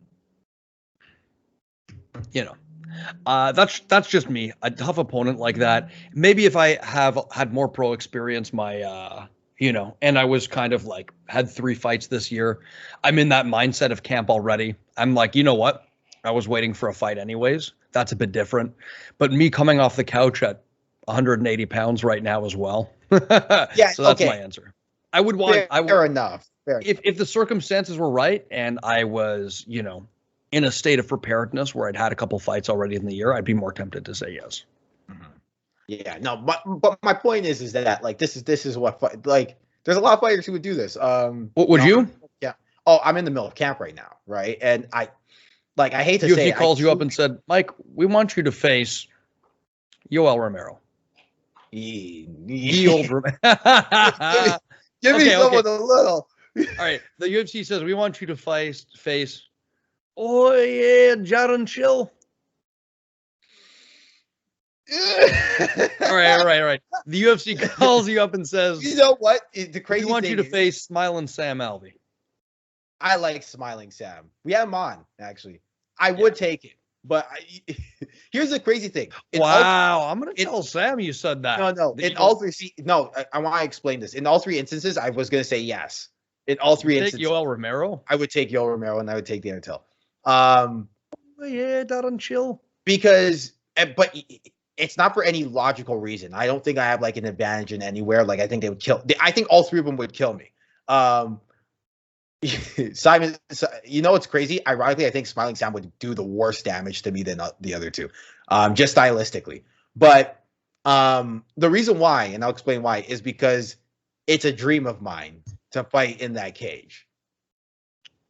that's just me. A tough opponent like that. Maybe if I had more pro experience, and I was kind of had 3 fights this year, I'm in that mindset of camp already. I'm like, you know what? I was waiting for a fight anyways. That's a bit different. But me coming off the couch at 180 pounds right now as well. Yeah. So that's my answer. I would want. Fair enough. If the circumstances were right and I was, in a state of preparedness where I'd had a couple fights already in the year, I'd be more tempted to say yes. Mm-hmm. Yeah, no, but my point is that this is what there's a lot of fighters who would do this. What would you? Yeah. Oh, I'm in the middle of camp right now, right? And I hate to say, he calls you up and said, "Mike, we want you to face Yoel Romero." The old Romero. Give me someone a little. All right. The UFC says we want you to face. Oh yeah, Jaron Chill. All right. The UFC calls you up and says, "You know what? The crazy we want you to face Smiling Sam Alvey." I like Smiling Sam. We have him on, actually. I would take it, but here's the crazy thing. I'm gonna tell Sam you said that. No. In all three, I want to explain this. In all three instances, I was gonna say yes. In all three instances, Yoel Romero. I would take Yoel Romero, and I would take the Antil. Yeah, Jaron Chill. Because, but. It's not for any logical reason. I don't think I have like an advantage in anywhere. Like I think they would kill. I think all three of them would kill me. Simon, you know what's crazy? Ironically, I think Smiling Sam would do the worst damage to me than the other two, just stylistically. But the reason why, and I'll explain why, is because it's a dream of mine to fight in that cage.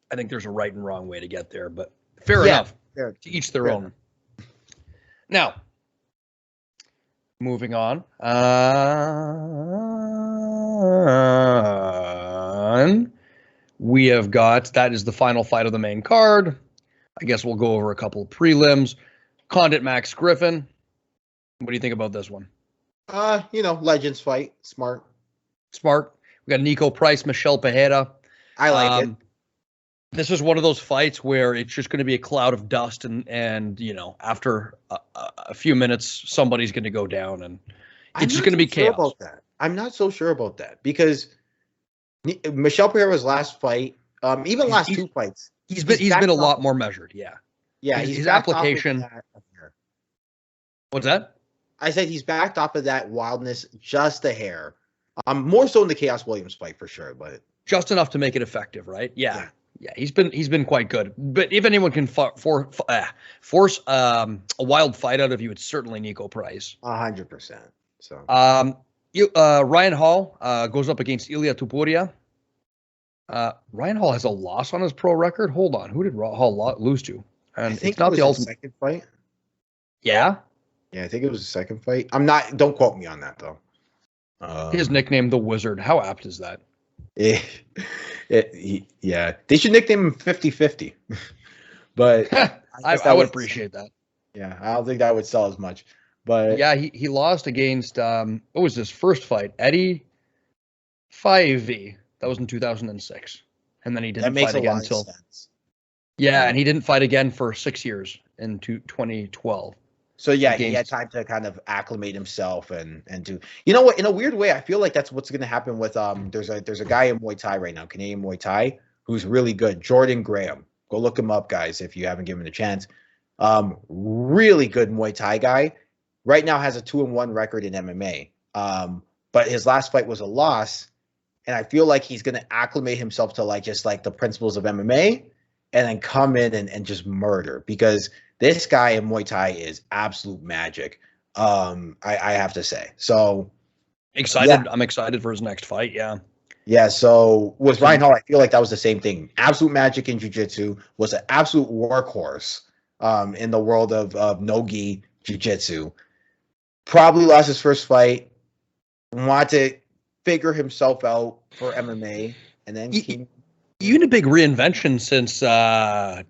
I think there's a right and wrong way to get there, but fair enough. To each their own. Now. Moving on. We have got, that is the final fight of the main card. I guess we'll go over a couple of prelims. Condit Max Griffin. What do you think about this one? Legends fight. Smart. We got Nico Price, Michelle Pereira. I like it. This is one of those fights where it's just going to be a cloud of dust, and after a few minutes, somebody's going to go down, and it's just going to be chaos. About that. I'm not so sure about that because Michelle Pereira's last fight, even last two fights, he's been a lot more measured. Yeah. His application. What's that? I said he's backed off of that wildness just a hair. More so in the Chaos Williams fight for sure, but just enough to make it effective, right? Yeah. Yeah, he's been quite good. But if anyone can force a wild fight out of you, it's certainly Nico Price. 100%. So, Ryan Hall goes up against Ilia Topuria. Ryan Hall has a loss on his pro record. Hold on, who did Hall lose to? And I think it's not the ultimate second fight. Yeah. Yeah, I think it was the second fight. I'm not. Don't quote me on that though. His nickname, the Wizard. How apt is that? Yeah, they should nickname him 50-50. But I would appreciate that. Yeah, I don't think that would sell as much. But yeah, he lost against what was his first fight? Eddie 5V. That was in 2006, and then he didn't fight again until. Yeah, and he didn't fight again for 6 years in 2012. So yeah, he had time to kind of acclimate himself and do. You know what? In a weird way, I feel like that's what's going to happen with there's a guy in Muay Thai right now, Canadian Muay Thai, who's really good. Jordan Graham. Go look him up, guys, if you haven't given him a chance. Really good Muay Thai guy. Right now has a 2-1 record in MMA. But his last fight was a loss, and I feel like he's going to acclimate himself to just the principles of MMA, and then come in and just murder, because this guy in Muay Thai is absolute magic. I have to say. So excited. Yeah. I'm excited for his next fight. Yeah. Yeah. So with Ryan Hall, I feel like that was the same thing. Absolute magic in jiu-jitsu, was an absolute workhorse in the world of no-gi jiu-jitsu. Probably lost his first fight. Wanted to figure himself out for MMA, and then even a big reinvention since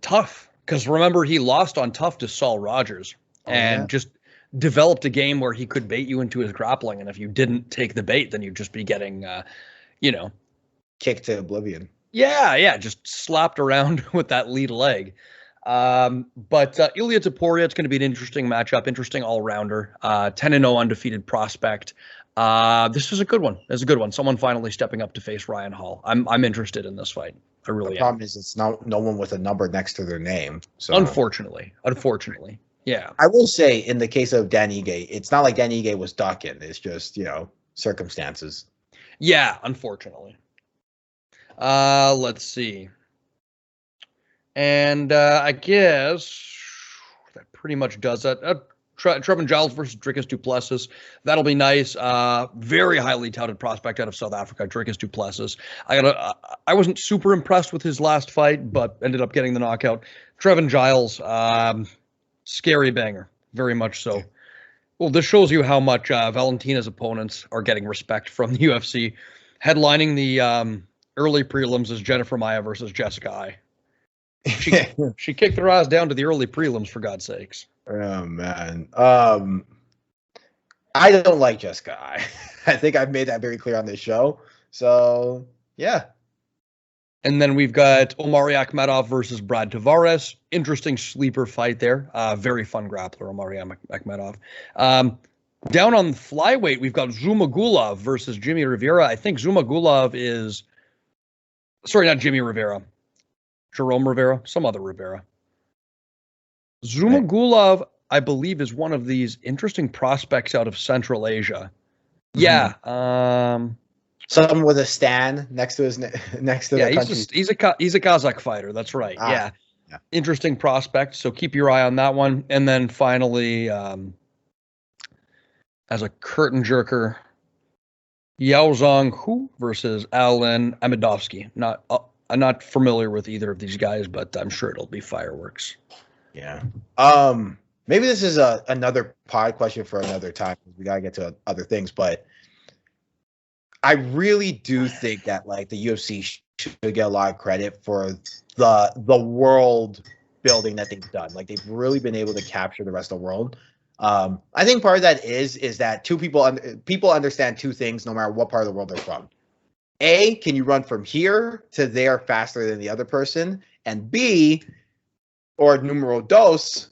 Tough. Because remember, he lost on Tough to Saul Rogers and just developed a game where he could bait you into his grappling. And if you didn't take the bait, then you'd just be getting, kicked to oblivion. Yeah. Just slapped around with that lead leg. But Ilia Topuria, it's going to be an interesting matchup, interesting all-rounder, 10-0 undefeated prospect. This is a good one. It's a good one. Someone finally stepping up to face Ryan Hall. I'm interested in this fight. I really am. The problem is it's no one with a number next to their name. So unfortunately, yeah. I will say in the case of Dan Ige, it's not like Dan Ige was ducking. It's just circumstances. Yeah, unfortunately. Let's see. And I guess that pretty much does that. Trevin Giles versus Dricus du Plessis. That'll be nice. Very highly touted prospect out of South Africa, Dricus du Plessis. I wasn't super impressed with his last fight, but ended up getting the knockout. Trevin Giles, scary banger, very much so. Well, this shows you how much Valentina's opponents are getting respect from the UFC. Headlining the early prelims is Jennifer Maia versus Jessica Ai. She kicked her ass down to the early prelims, for God's sakes. Oh man. I don't like Jessica Ai. I think I've made that very clear on this show. So yeah. And then we've got Omari Akhmedov versus Brad Tavares. Interesting sleeper fight there. Very fun grappler, Omari Akhmedov. Down on flyweight, we've got Zumagulov versus Jimmy Rivera. I think Zumagulov is... Sorry, not Jimmy Rivera. Jerome Rivera. Some other Rivera. Zumagulov, I believe, is one of these interesting prospects out of Central Asia. Yeah. Someone with a stand next to the country. He's a Kazakh fighter. That's right. Yeah. Interesting prospect. So keep your eye on that one. And then finally, as a curtain jerker, Yao Zhang Hu versus Alan Amidovsky. I'm not familiar with either of these guys, but I'm sure it'll be fireworks. Yeah. Maybe this is another pod question for another time. We gotta get to other things, but I really do think that like the UFC should get a lot of credit for the world building that they've done. Like they've really been able to capture the rest of the world. I think part of that is that people understand two things no matter what part of the world they're from. A, can you run from here to there faster than the other person? And B, or numero dos,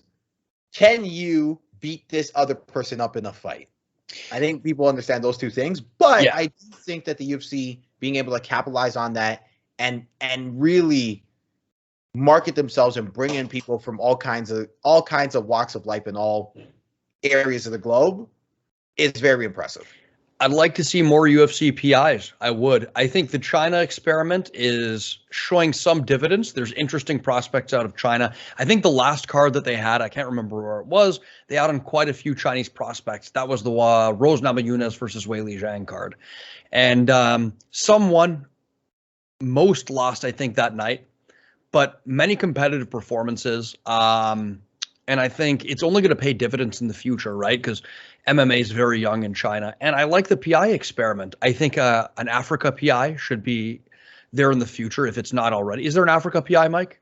can you beat this other person up in a fight? I think people understand those two things, but I do think that the UFC being able to capitalize on that and really market themselves and bring in people from all kinds of walks of life in all areas of the globe is very impressive. I'd like to see more UFC PIs. I would. I think the China experiment is showing some dividends. There's interesting prospects out of China. I think the last card that they had, I can't remember where it was, they had on quite a few Chinese prospects. That was the Rose Namajunas versus Weili Zhang card. And most lost, I think, that night. But many competitive performances. And I think it's only going to pay dividends in the future, right? Because MMA is very young in China. And I like the PI experiment. I think an Africa PI should be there in the future if it's not already. Is there an Africa PI, Mike?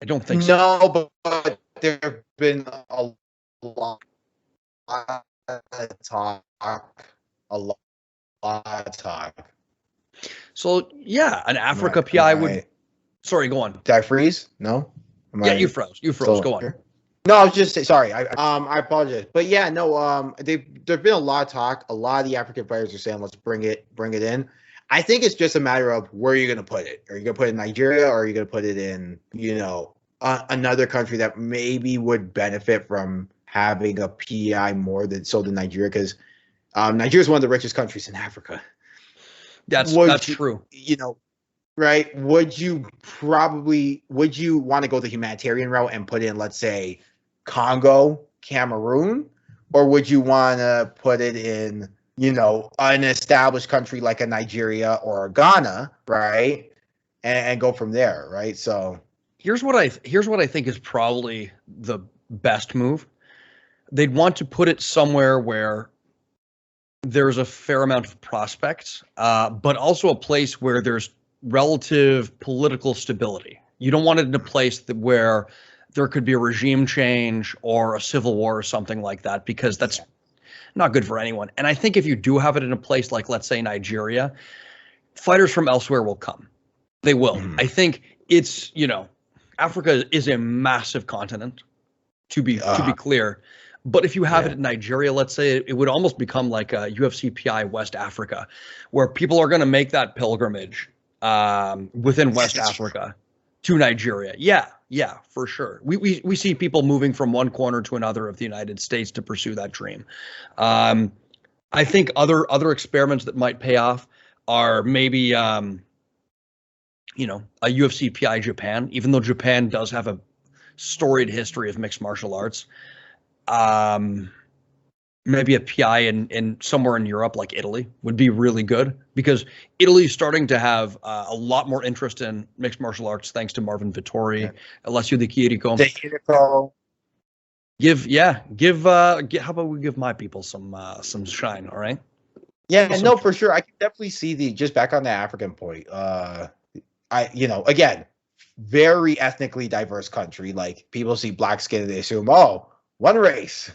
I don't think so. No, but there have been a lot of talk. A lot of talk. So, yeah, an Africa PI would... Sorry, go on. Did I freeze? No? You froze. Go on. No, I was just sorry. I apologize, but yeah, no. There's been a lot of talk. A lot of the African fighters are saying, "Let's bring it in." I think it's just a matter of where you're going to put it. Are you going to put it in Nigeria, or are you going to put it in, another country that maybe would benefit from having a PEI more than Nigeria? Because Nigeria is one of the richest countries in Africa. That's true. Right? Would you want to go the humanitarian route and put in, let's say, Congo, Cameroon, or would you want to put it in, an established country like a Nigeria or a Ghana, right? And go from there, right? So here's what I think is probably the best move. They'd want to put it somewhere where there's a fair amount of prospects, but also a place where there's relative political stability. You don't want it in a place where there could be a regime change or a civil war or something like that, because that's not good for anyone. And I think if you do have it in a place like, let's say, Nigeria, fighters from elsewhere will come. They will. I think it's, Africa is a massive continent, to be clear. But if you have it in Nigeria, let's say, it would almost become like a UFC PI West Africa, where people are going to make that pilgrimage within West Africa to Nigeria. Yeah, for sure. We see people moving from one corner to another of the United States to pursue that dream. I think other experiments that might pay off are maybe a UFC PI Japan, even though Japan does have a storied history of mixed martial arts. Maybe a PI in somewhere in Europe, like Italy, would be really good, because Italy is starting to have a lot more interest in mixed martial arts thanks to Marvin Vittori, Alessio Di Chirico. How about we give my people some shine? All right. Yeah, no, for sure. I can definitely see just back on the African point. Again, very ethnically diverse country. Like people see black skin and they assume, oh, one race,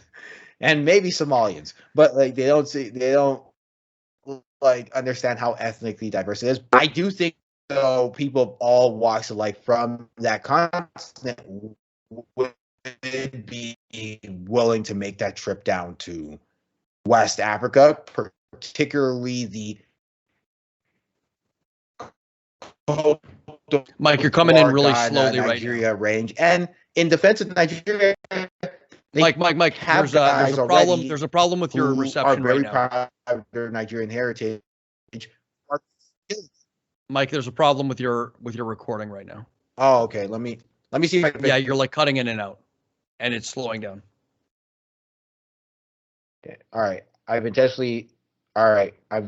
and maybe Somalians, but like they don't like understand how ethnically diverse it is. I do think though people of all walks of life from that continent would be willing to make that trip down to West Africa, particularly the Mike, you're coming in really slowly Nigeria right now. range. And in defense of Nigeria, Mike, there's a problem with your reception right now. Proud of their Nigerian heritage. Mike, there's a problem with your recording right now. Oh, okay. Let me see if I can. Yeah, you're like cutting in and out, and it's slowing down. Okay. All right. I've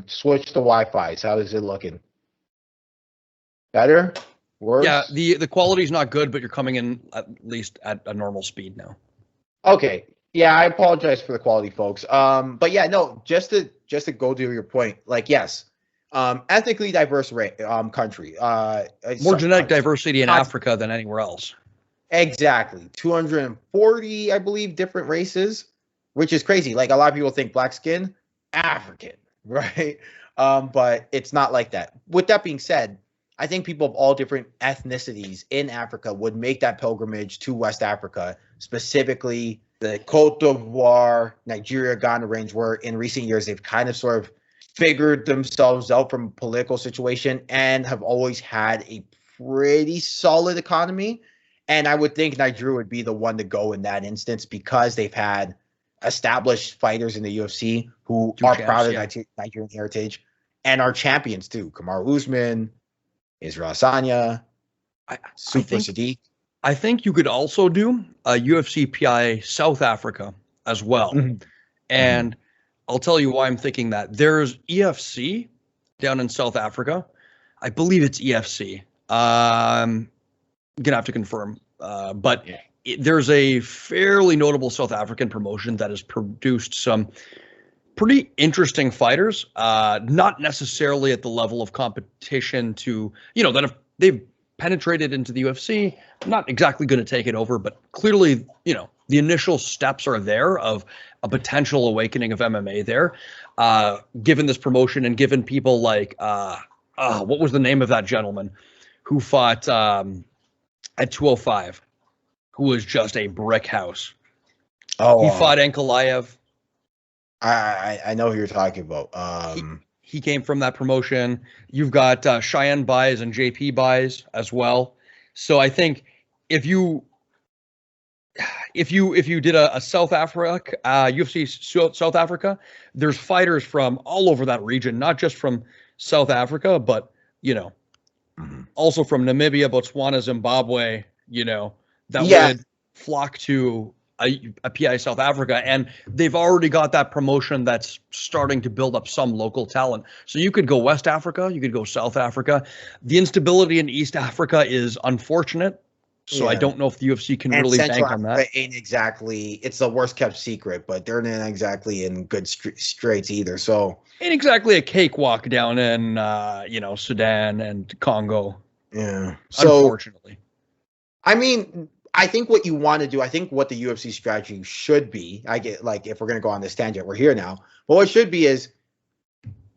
switched to Wi-Fi. So how is it looking? Better? Worse? Yeah, the quality's not good, but you're coming in at least at a normal speed now. Okay. Yeah, I apologize for the quality, folks. But yeah, no, just to go to your point, like yes, ethnically diverse country. More genetic diversity in Africa than anywhere else. Exactly. 240, I believe, different races, which is crazy. Like a lot of people think black skin, African, right? But it's not like that. With that being said, I think people of all different ethnicities in Africa would make that pilgrimage to West Africa, specifically the Côte d'Ivoire, Nigeria, Ghana range, where in recent years they've kind of sort of figured themselves out from political situation and have always had a pretty solid economy. And I would think Nigeria would be the one to go in that instance because they've had established fighters in the UFC who are proud of Nigerian heritage and are champions too. Kamaru Usman, Israel Adesanya, Super Sadiq. I think you could also do a UFC PI South Africa as well. Mm-hmm. And I'll tell you why I'm thinking that. There's EFC down in South Africa. I believe it's EFC. I'm going to have to confirm. But there's a fairly notable South African promotion that has produced some pretty interesting fighters, not necessarily at the level of competition that they've penetrated into the UFC. I'm not exactly going to take it over, but clearly, the initial steps are there of a potential awakening of MMA there, given this promotion and given people like, what was the name of that gentleman who fought at 205, who was just a brick house? He fought Ankalaev. I know who you're talking about. He came from that promotion. You've got Cheyenne Buys and JP Buys as well. So I think if you did a South Africa UFC South Africa, there's fighters from all over that region, not just from South Africa, but also from Namibia, Botswana, Zimbabwe. That would flock to a PI South Africa, and they've already got that promotion that's starting to build up some local talent. So you could go West Africa, you could go South Africa. The instability in East Africa is unfortunate, so I don't know if the UFC can really bank on that. Ain't exactly, it's the worst kept secret, but they're not exactly in good straits either. So ain't exactly a cakewalk down in Sudan and Congo. Yeah, so unfortunately, I mean, I think what you want to do, I think what the UFC strategy should be, I get like if we're going to go on this tangent, we're here now. But what it should be is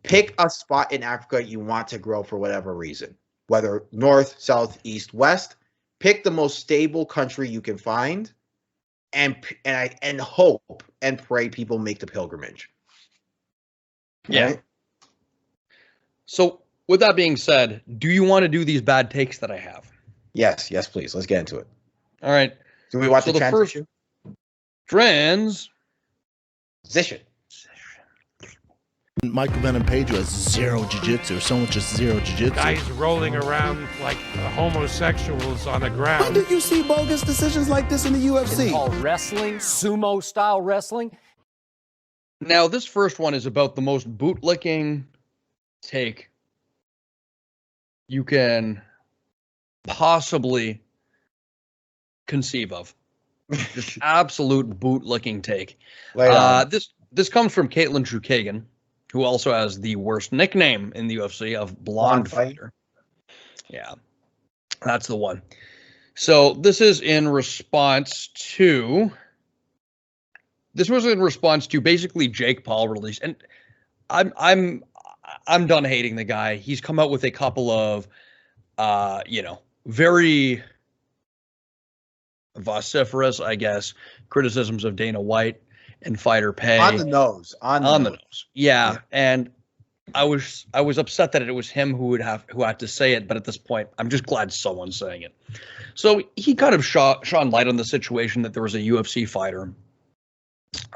pick a spot in Africa you want to grow for whatever reason, whether north, south, east, west. Pick the most stable country you can find, and hope and pray people make the pilgrimage. Yeah. Right? So with that being said, do you want to do these bad takes that I have? Yes, please. Let's get into it. All right. Do we want the transition? Transition. Michael Venom Pedro has zero jiu-jitsu, or someone just zero jiu-jitsu. Guys rolling around like homosexuals on the ground. When did you see bogus decisions like this in the UFC? It's called wrestling, sumo-style wrestling. Now, this first one is about the most bootlicking take you can possibly conceive of. Just absolute bootlicking take. This comes from Caitlin Chukagian, who also has the worst nickname in the UFC of Blonde Fighter. Yeah, that's the one. So this is in response to. This was in response to basically Jake Paul released, and I'm done hating the guy. He's come out with a couple of, very vociferous, I guess, criticisms of Dana White and fighter pay. On the nose. On the nose. Yeah. And I was upset that it was him who had to say it, but at this point, I'm just glad someone's saying it. So he kind of shone light on the situation that there was a UFC fighter.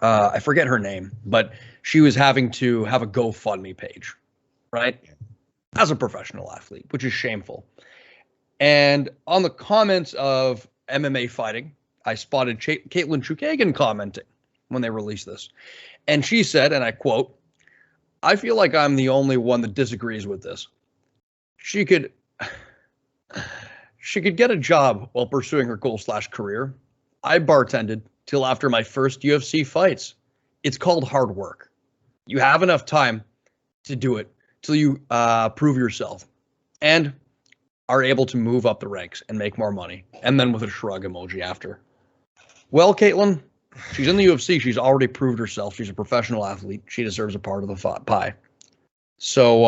I forget her name, but she was having to have a GoFundMe page, right? As a professional athlete, which is shameful. And on the comments of MMA fighting, I spotted Caitlin Chukagian commenting when they released this. And she said, and I quote, "I feel like I'm the only one that disagrees with this. She could get a job while pursuing her goal/career. I bartended till after my first UFC fights. It's called hard work. You have enough time to do it till you prove yourself and are able to move up the ranks and make more money." And then with a shrug emoji after. Well, Caitlin, she's in the UFC. She's already proved herself. She's a professional athlete. She deserves a part of the pie. So,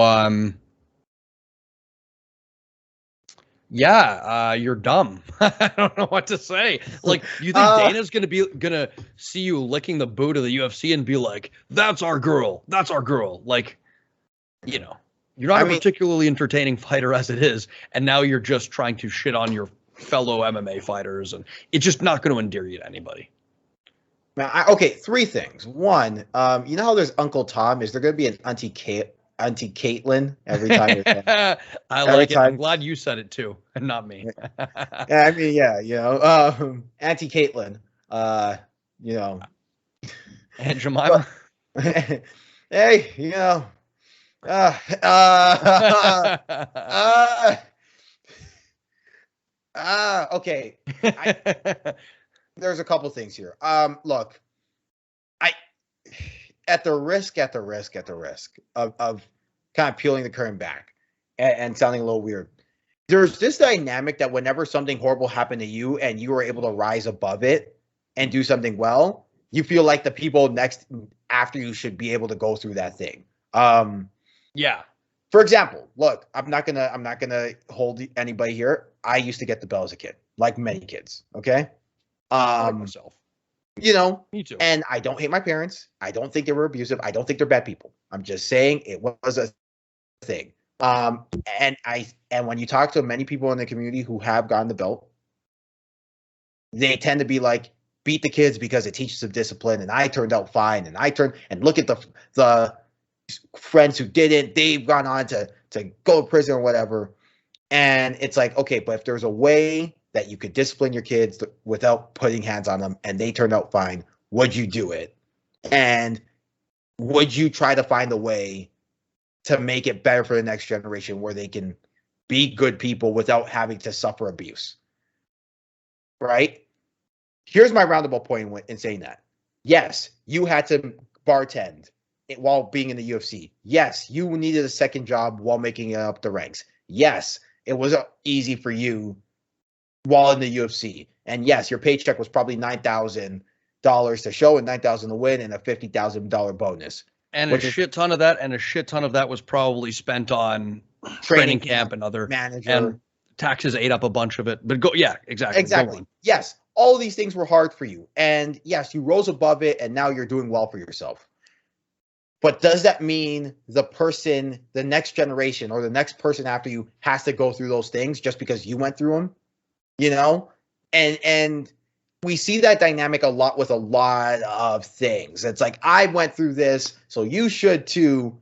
you're dumb. I don't know what to say. Like, you think Dana's gonna see you licking the boot of the UFC and be like, "That's our girl. That's our girl." Like, you're not a particularly entertaining fighter as it is, and now you're just trying to shit on your fellow MMA fighters, and it's just not going to endear you to anybody. Okay, three things. One, you know how there's Uncle Tom? Is there going to be an Auntie Caitlin every time you're there? I like it. I'm glad you said it too, and not me. Auntie Caitlin. Aunt Jemima. Hey, okay. There's a couple things here. Look, at the risk of kind of peeling the curtain back and sounding a little weird, there's this dynamic that whenever something horrible happened to you and you were able to rise above it and do something well, you feel like the people next after you should be able to go through that thing. Yeah. For example, look, I'm not gonna hold anybody here. I used to get the bell as a kid, like many kids. Okay. Like myself. Me too. And I don't hate my parents. I don't think they were abusive. I don't think they're bad people. I'm just saying it was a thing. And when you talk to many people in the community who have gotten the belt, they tend to be like, beat the kids because it teaches them discipline. And I turned out fine. And look at the friends who didn't. They've gone on to go to prison or whatever. And it's like, okay, but if there's a way that you could discipline your kids without putting hands on them and they turned out fine, would you do it? And would you try to find a way to make it better for the next generation where they can be good people without having to suffer abuse? Right? Here's my roundabout point in saying that. Yes, you had to bartend while being in the UFC. Yes, you needed a second job while making it up the ranks. Yes, it was easy for you while in the UFC. And yes, your paycheck was probably $9,000 to show and $9,000 to win and a $50,000 bonus. And a shit ton of that was probably spent on training camp and other manager. And taxes ate up a bunch of it. But exactly. Exactly. Yes, all of these things were hard for you. And yes, you rose above it and now you're doing well for yourself. But does that mean the next generation or the next person after you has to go through those things just because you went through them? And we see that dynamic a lot with a lot of things. It's like, I went through this, so you should too,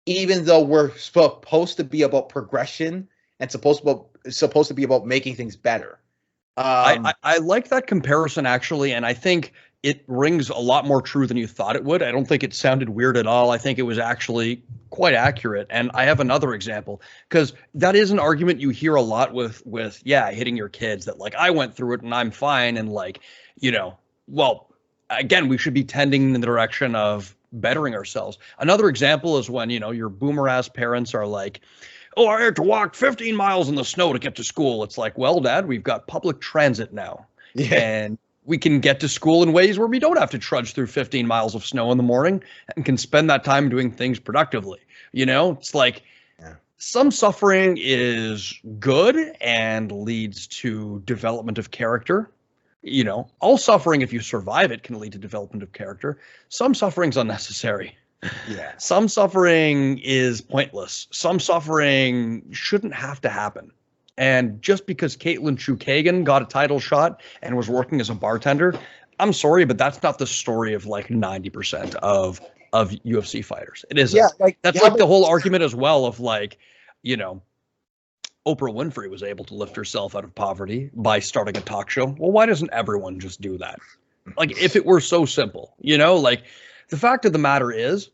even though we're supposed to be about progression and supposed to be about making things better. I like that comparison, actually, and I think it rings a lot more true than you thought it would. I don't think it sounded weird at all. I think it was actually quite accurate. And I have another example, because that is an argument you hear a lot with hitting your kids, that like, I went through it and I'm fine. And like, well, again, we should be tending in the direction of bettering ourselves. Another example is when, your boomer ass parents are like, oh, I had to walk 15 miles in the snow to get to school. It's like, well, Dad, we've got public transit now. Yeah. And we can get to school in ways where we don't have to trudge through 15 miles of snow in the morning and can spend that time doing things productively. It's like some suffering is good and leads to development of character. All suffering, if you survive it, can lead to development of character. Some suffering's unnecessary. Yeah. Some suffering is pointless. Some suffering shouldn't have to happen. And just because Caitlin Chukagian got a title shot and was working as a bartender, I'm sorry, but that's not the story of like 90% of UFC fighters. It isn't. Yeah, that's the whole argument as well of like, Oprah Winfrey was able to lift herself out of poverty by starting a talk show. Well, why doesn't everyone just do that? Like, if it were so simple, like the fact of the matter is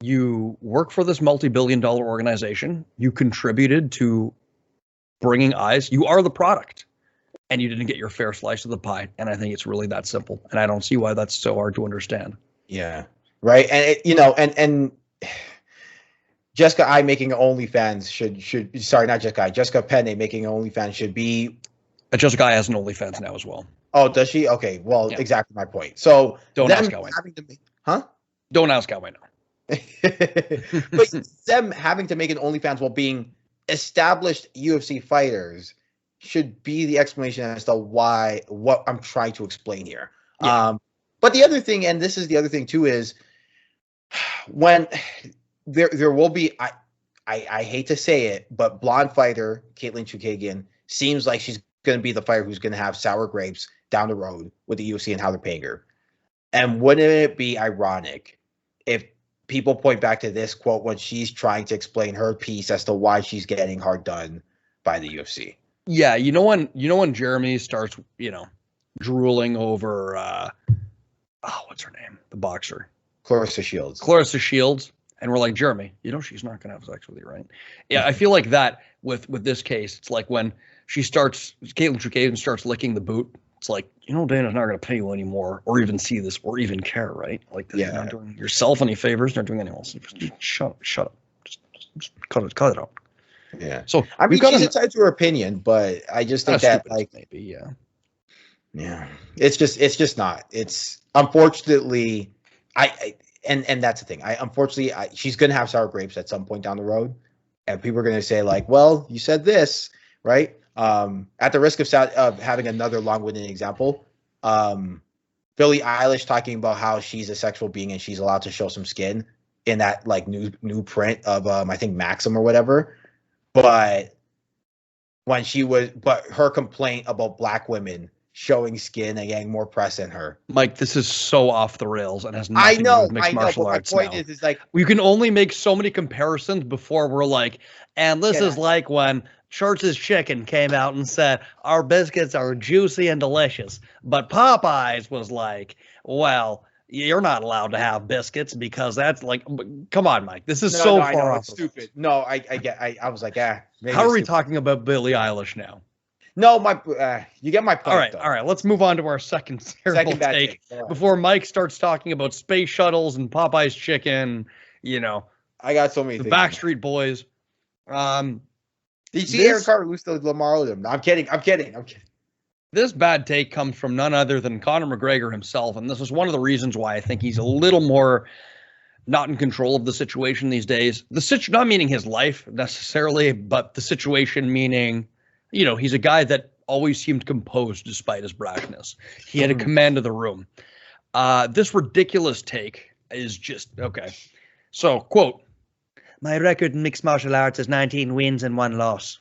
you work for this multi-billion-dollar organization. You contributed to bringing eyes. You are the product, and you didn't get your fair slice of the pie. And I think it's really that simple. And I don't see why that's so hard to understand. Yeah. Right. And and Jessica I making OnlyFans should sorry, not Jessica I, Jessica Penne making OnlyFans should be. Jessica I has an OnlyFans now as well. Oh, does she? Okay. Well, yeah. Exactly my point. So don't ask how I know. Don't ask how I know. But them having to make an OnlyFans while being established UFC fighters should be the explanation as to what I'm trying to explain here. Yeah. But the other thing, and this is the other thing too, is when there will be, I hate to say it, but blonde fighter Caitlin Chukagian seems like she's going to be the fighter who's going to have sour grapes down the road with the UFC and how they're paying her. And wouldn't it be ironic if people point back to this quote when she's trying to explain her piece as to why she's getting hard done by the UFC? Yeah, when Jeremy starts, drooling over what's her name? The boxer. Clarissa Shields. And we're like, Jeremy, she's not gonna have sex with you, right? Yeah, I feel like that with this case, it's like when Caitlin Chukagian starts licking the boot. It's like, Dana's not going to pay you anymore or even see this or even care, right? Like, you're not doing yourself any favors, not doing anyone else. Just shut up. Just cut it out. Yeah. So I mean, she's entitled to her opinion, but I just think that, like, maybe, yeah. Yeah. It's just not. It's unfortunately, and that's the thing. Unfortunately, she's going to have sour grapes at some point down the road, and people are going to say like, well, you said this, right? At the risk of having another long-winded example, Billie Eilish talking about how she's a sexual being and she's allowed to show some skin in that like new print of I think Maxim or whatever. But her complaint about black women showing skin and getting more press than her. Mike, this is so off the rails and has nothing to do with mixed martial arts. My point is like we can only make so many comparisons before we're like, and this is like when Church's Chicken came out and said, our biscuits are juicy and delicious. But Popeyes was like, well, you're not allowed to have biscuits because that's like, come on, Mike. This is far off. It's stupid. No, I was like, maybe how are we talking about Billie Eilish now? No, you get my point. All right. Let's move on to our second take before Mike starts talking about space shuttles and Popeye's chicken. I got so many. The Backstreet Boys. Did you see Aaron Carter lose to Lamar Odom? No, I'm kidding. This bad take comes from none other than Conor McGregor himself, and this is one of the reasons why I think he's a little more not in control of the situation these days. Not meaning his life necessarily, but the situation meaning, he's a guy that always seemed composed despite his brashness. He had a command of the room. This ridiculous take is just, okay. So, quote, my record in mixed martial arts is 19 wins and 1 loss.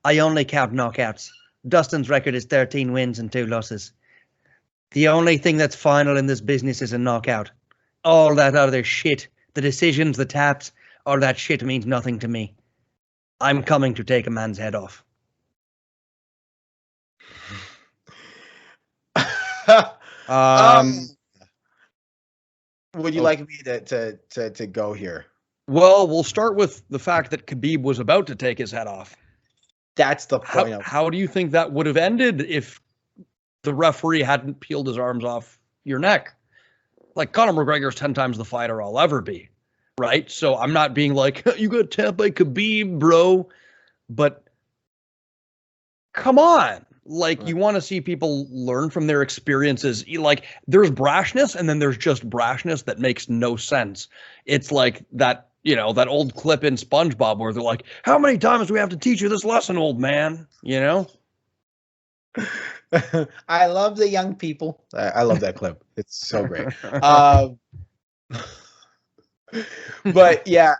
I only count knockouts. Dustin's record is 13 wins and 2 losses. The only thing that's final in this business is a knockout. All that other shit, the decisions, the taps, all that shit means nothing to me. I'm coming to take a man's head off. Would you like me to go here? Well, we'll start with the fact that Khabib was about to take his head off. That's the point. How do you think that would have ended if the referee hadn't peeled his arms off your neck? Like Conor McGregor's 10 times the fighter I'll ever be, right? So I'm not being like, you got tapped by Khabib, bro. But come on. Like, you want to see people learn from their experiences. Like, there's brashness, and then there's just brashness that makes no sense. It's like that, that old clip in SpongeBob where they're like, how many times do we have to teach you this lesson, old man? I love the young people. I love that clip. It's so great. But yeah,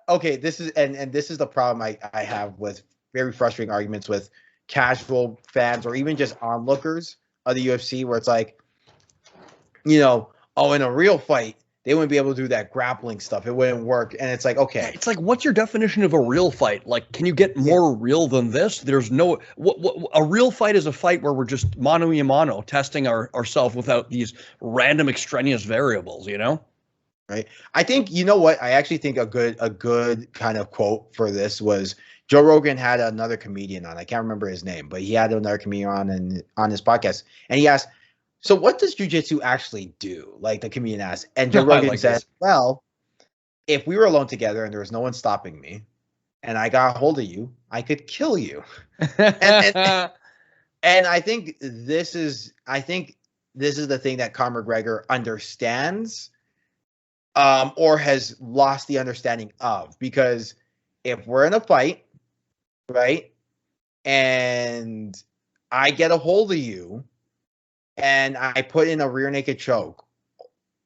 okay, this is this is the problem I have with very frustrating arguments with casual fans or even just onlookers of the UFC, where it's like, in a real fight, they wouldn't be able to do that grappling stuff. It wouldn't work. And it's like, okay. It's like, what's your definition of a real fight? Like, can you get more real than this? There's no, a real fight is a fight where we're just mano a mano testing ourselves without these random extraneous variables, Right. I think, what? I actually think a good kind of quote for this was Joe Rogan had another comedian on. I can't remember his name, but he had another comedian on his podcast. And he asked, so what does jiu-jitsu actually do? Like the comedian asked. And Joe Rogan said, well, if we were alone together and there was no one stopping me and I got a hold of you, I could kill you. and I think this is the thing that Conor McGregor understands or has lost the understanding of. Because if we're in a fight, right, and I get a hold of you, and I put in a rear naked choke,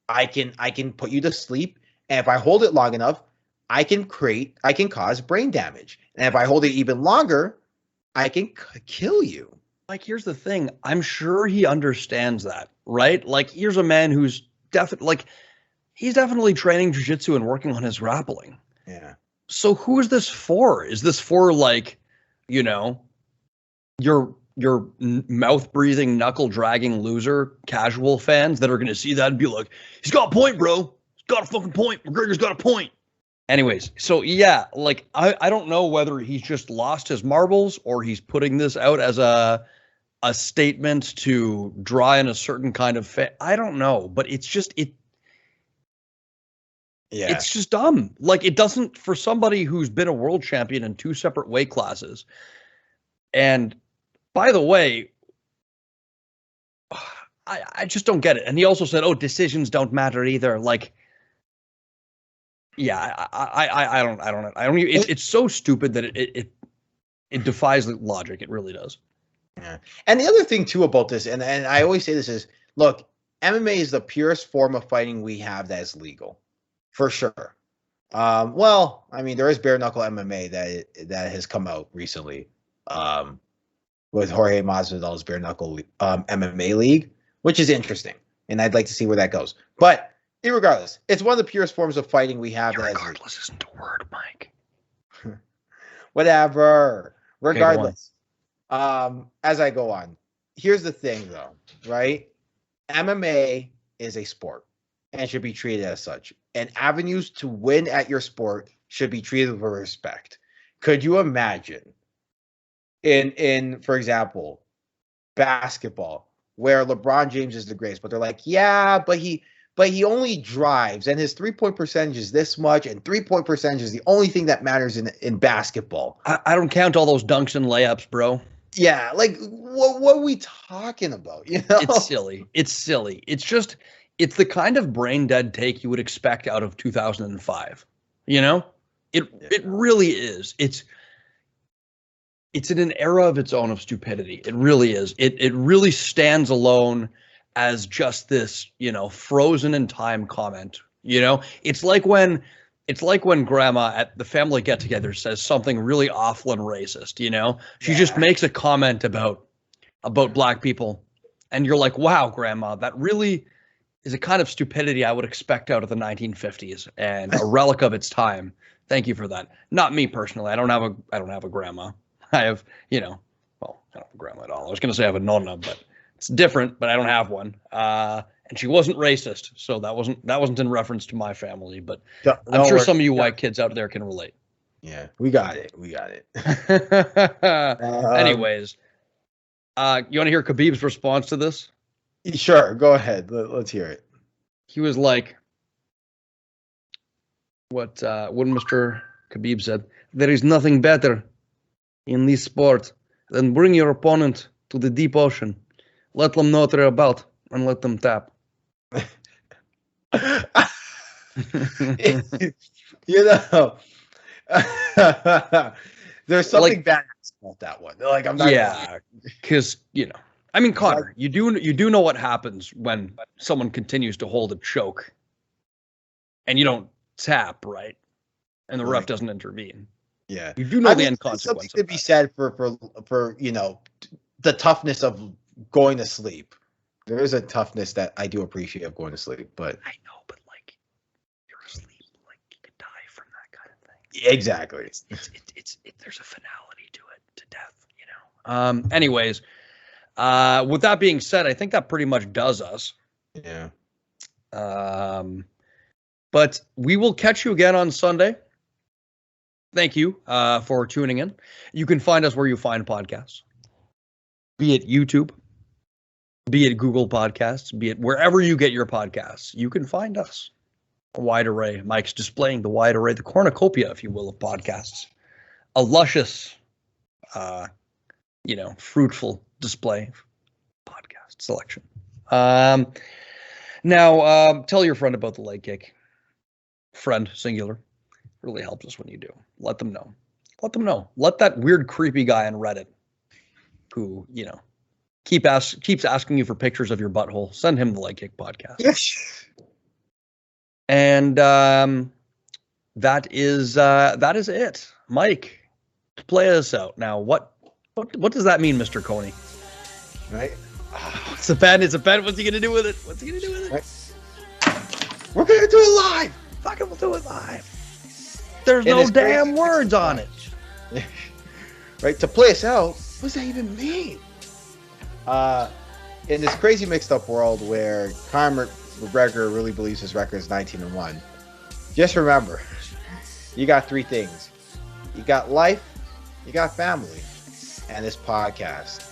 I can put you to sleep. And if I hold it long enough, I can cause brain damage. And if I hold it even longer, I can kill you. Like, here's the thing. I'm sure he understands that, right? Like, here's a man who's he's definitely training jiu-jitsu and working on his grappling. Yeah. So who is this for? Is this for your mouth-breathing, knuckle-dragging loser casual fans that are going to see that and be like, he's got a point, bro. He's got a fucking point. McGregor's got a point. Anyways, so yeah, like, I don't know whether he's just lost his marbles or he's putting this out as a statement to draw in a certain kind of I don't know, but it's just it's just dumb. Like, it doesn't, for somebody who's been a world champion in 2 separate weight classes. And by the way, I just don't get it. And he also said, "Oh, decisions don't matter either." Like, yeah, I don't know. It's so stupid that it defies logic. It really does. Yeah. And the other thing too about this, and I always say this is, look, MMA is the purest form of fighting we have that is legal, for sure. Well, I mean, there is bare knuckle MMA that has come out recently. With Jorge Masvidal's bare knuckle MMA league, which is interesting, and I'd like to see where that goes. But irregardless, it's one of the purest forms of fighting we have. Irregardless isn't a word, Mike. Whatever. Regardless, as I go on, here's the thing, though, right? MMA is a sport and should be treated as such, and avenues to win at your sport should be treated with respect. Could you imagine? In for example, basketball, where LeBron James is the greatest, but they're like, yeah, but he only drives, and his 3-point percentage is this much, and 3-point percentage is the only thing that matters in basketball. I don't count all those dunks and layups, bro. Yeah, like what are we talking about? It's silly. It's the kind of brain dead take you would expect out of 2005. It really is. It's in an era of its own of stupidity. It really is. It really stands alone as just this, frozen in time comment. It's like when grandma at the family get together says something really awful and racist, she just makes a comment about black people. And you're like, wow, grandma, that really is a kind of stupidity I would expect out of the 1950s and a relic of its time. Thank you for that. Not me personally. I don't have a grandma. I have, I don't have a grandma at all. I was going to say I have a nonna, but it's different, but I don't have one. And she wasn't racist. So that wasn't in reference to my family, but I'm sure some of you white kids out there can relate. Yeah, we got it. Anyways, you want to hear Khabib's response to this? Sure. Go ahead. Let's hear it. He was like, what Mr. Khabib said, there is nothing better in this sport than bring your opponent to the deep ocean, let them know what they're about, and let them tap. You know, there's something bad about that one. Like, I'm not. Because I mean, Connor, you do know what happens when someone continues to hold a choke, and you don't tap, right? And the ref doesn't intervene. Yeah, you do know the end consequence. Something to be said for the toughness of going to sleep. There is a toughness that I do appreciate of going to sleep, but I know, but like you're asleep, like you could die from that kind of thing. Exactly. It's there's a finality to it, to death. Anyways, with that being said, I think that pretty much does us. Yeah. But we will catch you again on Sunday. Thank you for tuning in. You can find us where you find podcasts, be it YouTube, be it Google Podcasts, be it wherever you get your podcasts. You can find us. A wide array. Mike's displaying the wide array, the cornucopia, if you will, of podcasts. A luscious, fruitful display podcast selection. Now, tell your friend about the leg kick. Friend, singular. Really helps us when you do. Let them know. Let them know. Let that weird, creepy guy on Reddit who, keeps asking you for pictures of your butthole. Send him the Leg Kick podcast. Yes. And that is it. Mike, play us out. Now, what does that mean, Mr. Coney? Right? It's a pen. It's a pen. What's he going to do with it? What's he going to do with it? Right. We're going to do it live. Fuck it, we'll do it live. There's no damn words on it. Right? To play us out, what does that even mean? In this crazy mixed up world where Conor McGregor really believes his record is 19-1, just remember, you got three things. You got life, you got family, and this podcast.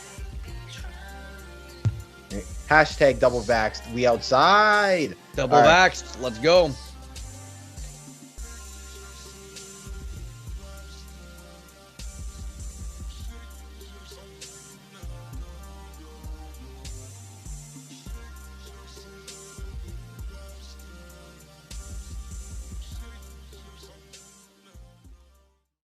Hashtag double vaxxed. We outside. Double vaxxed. Let's go.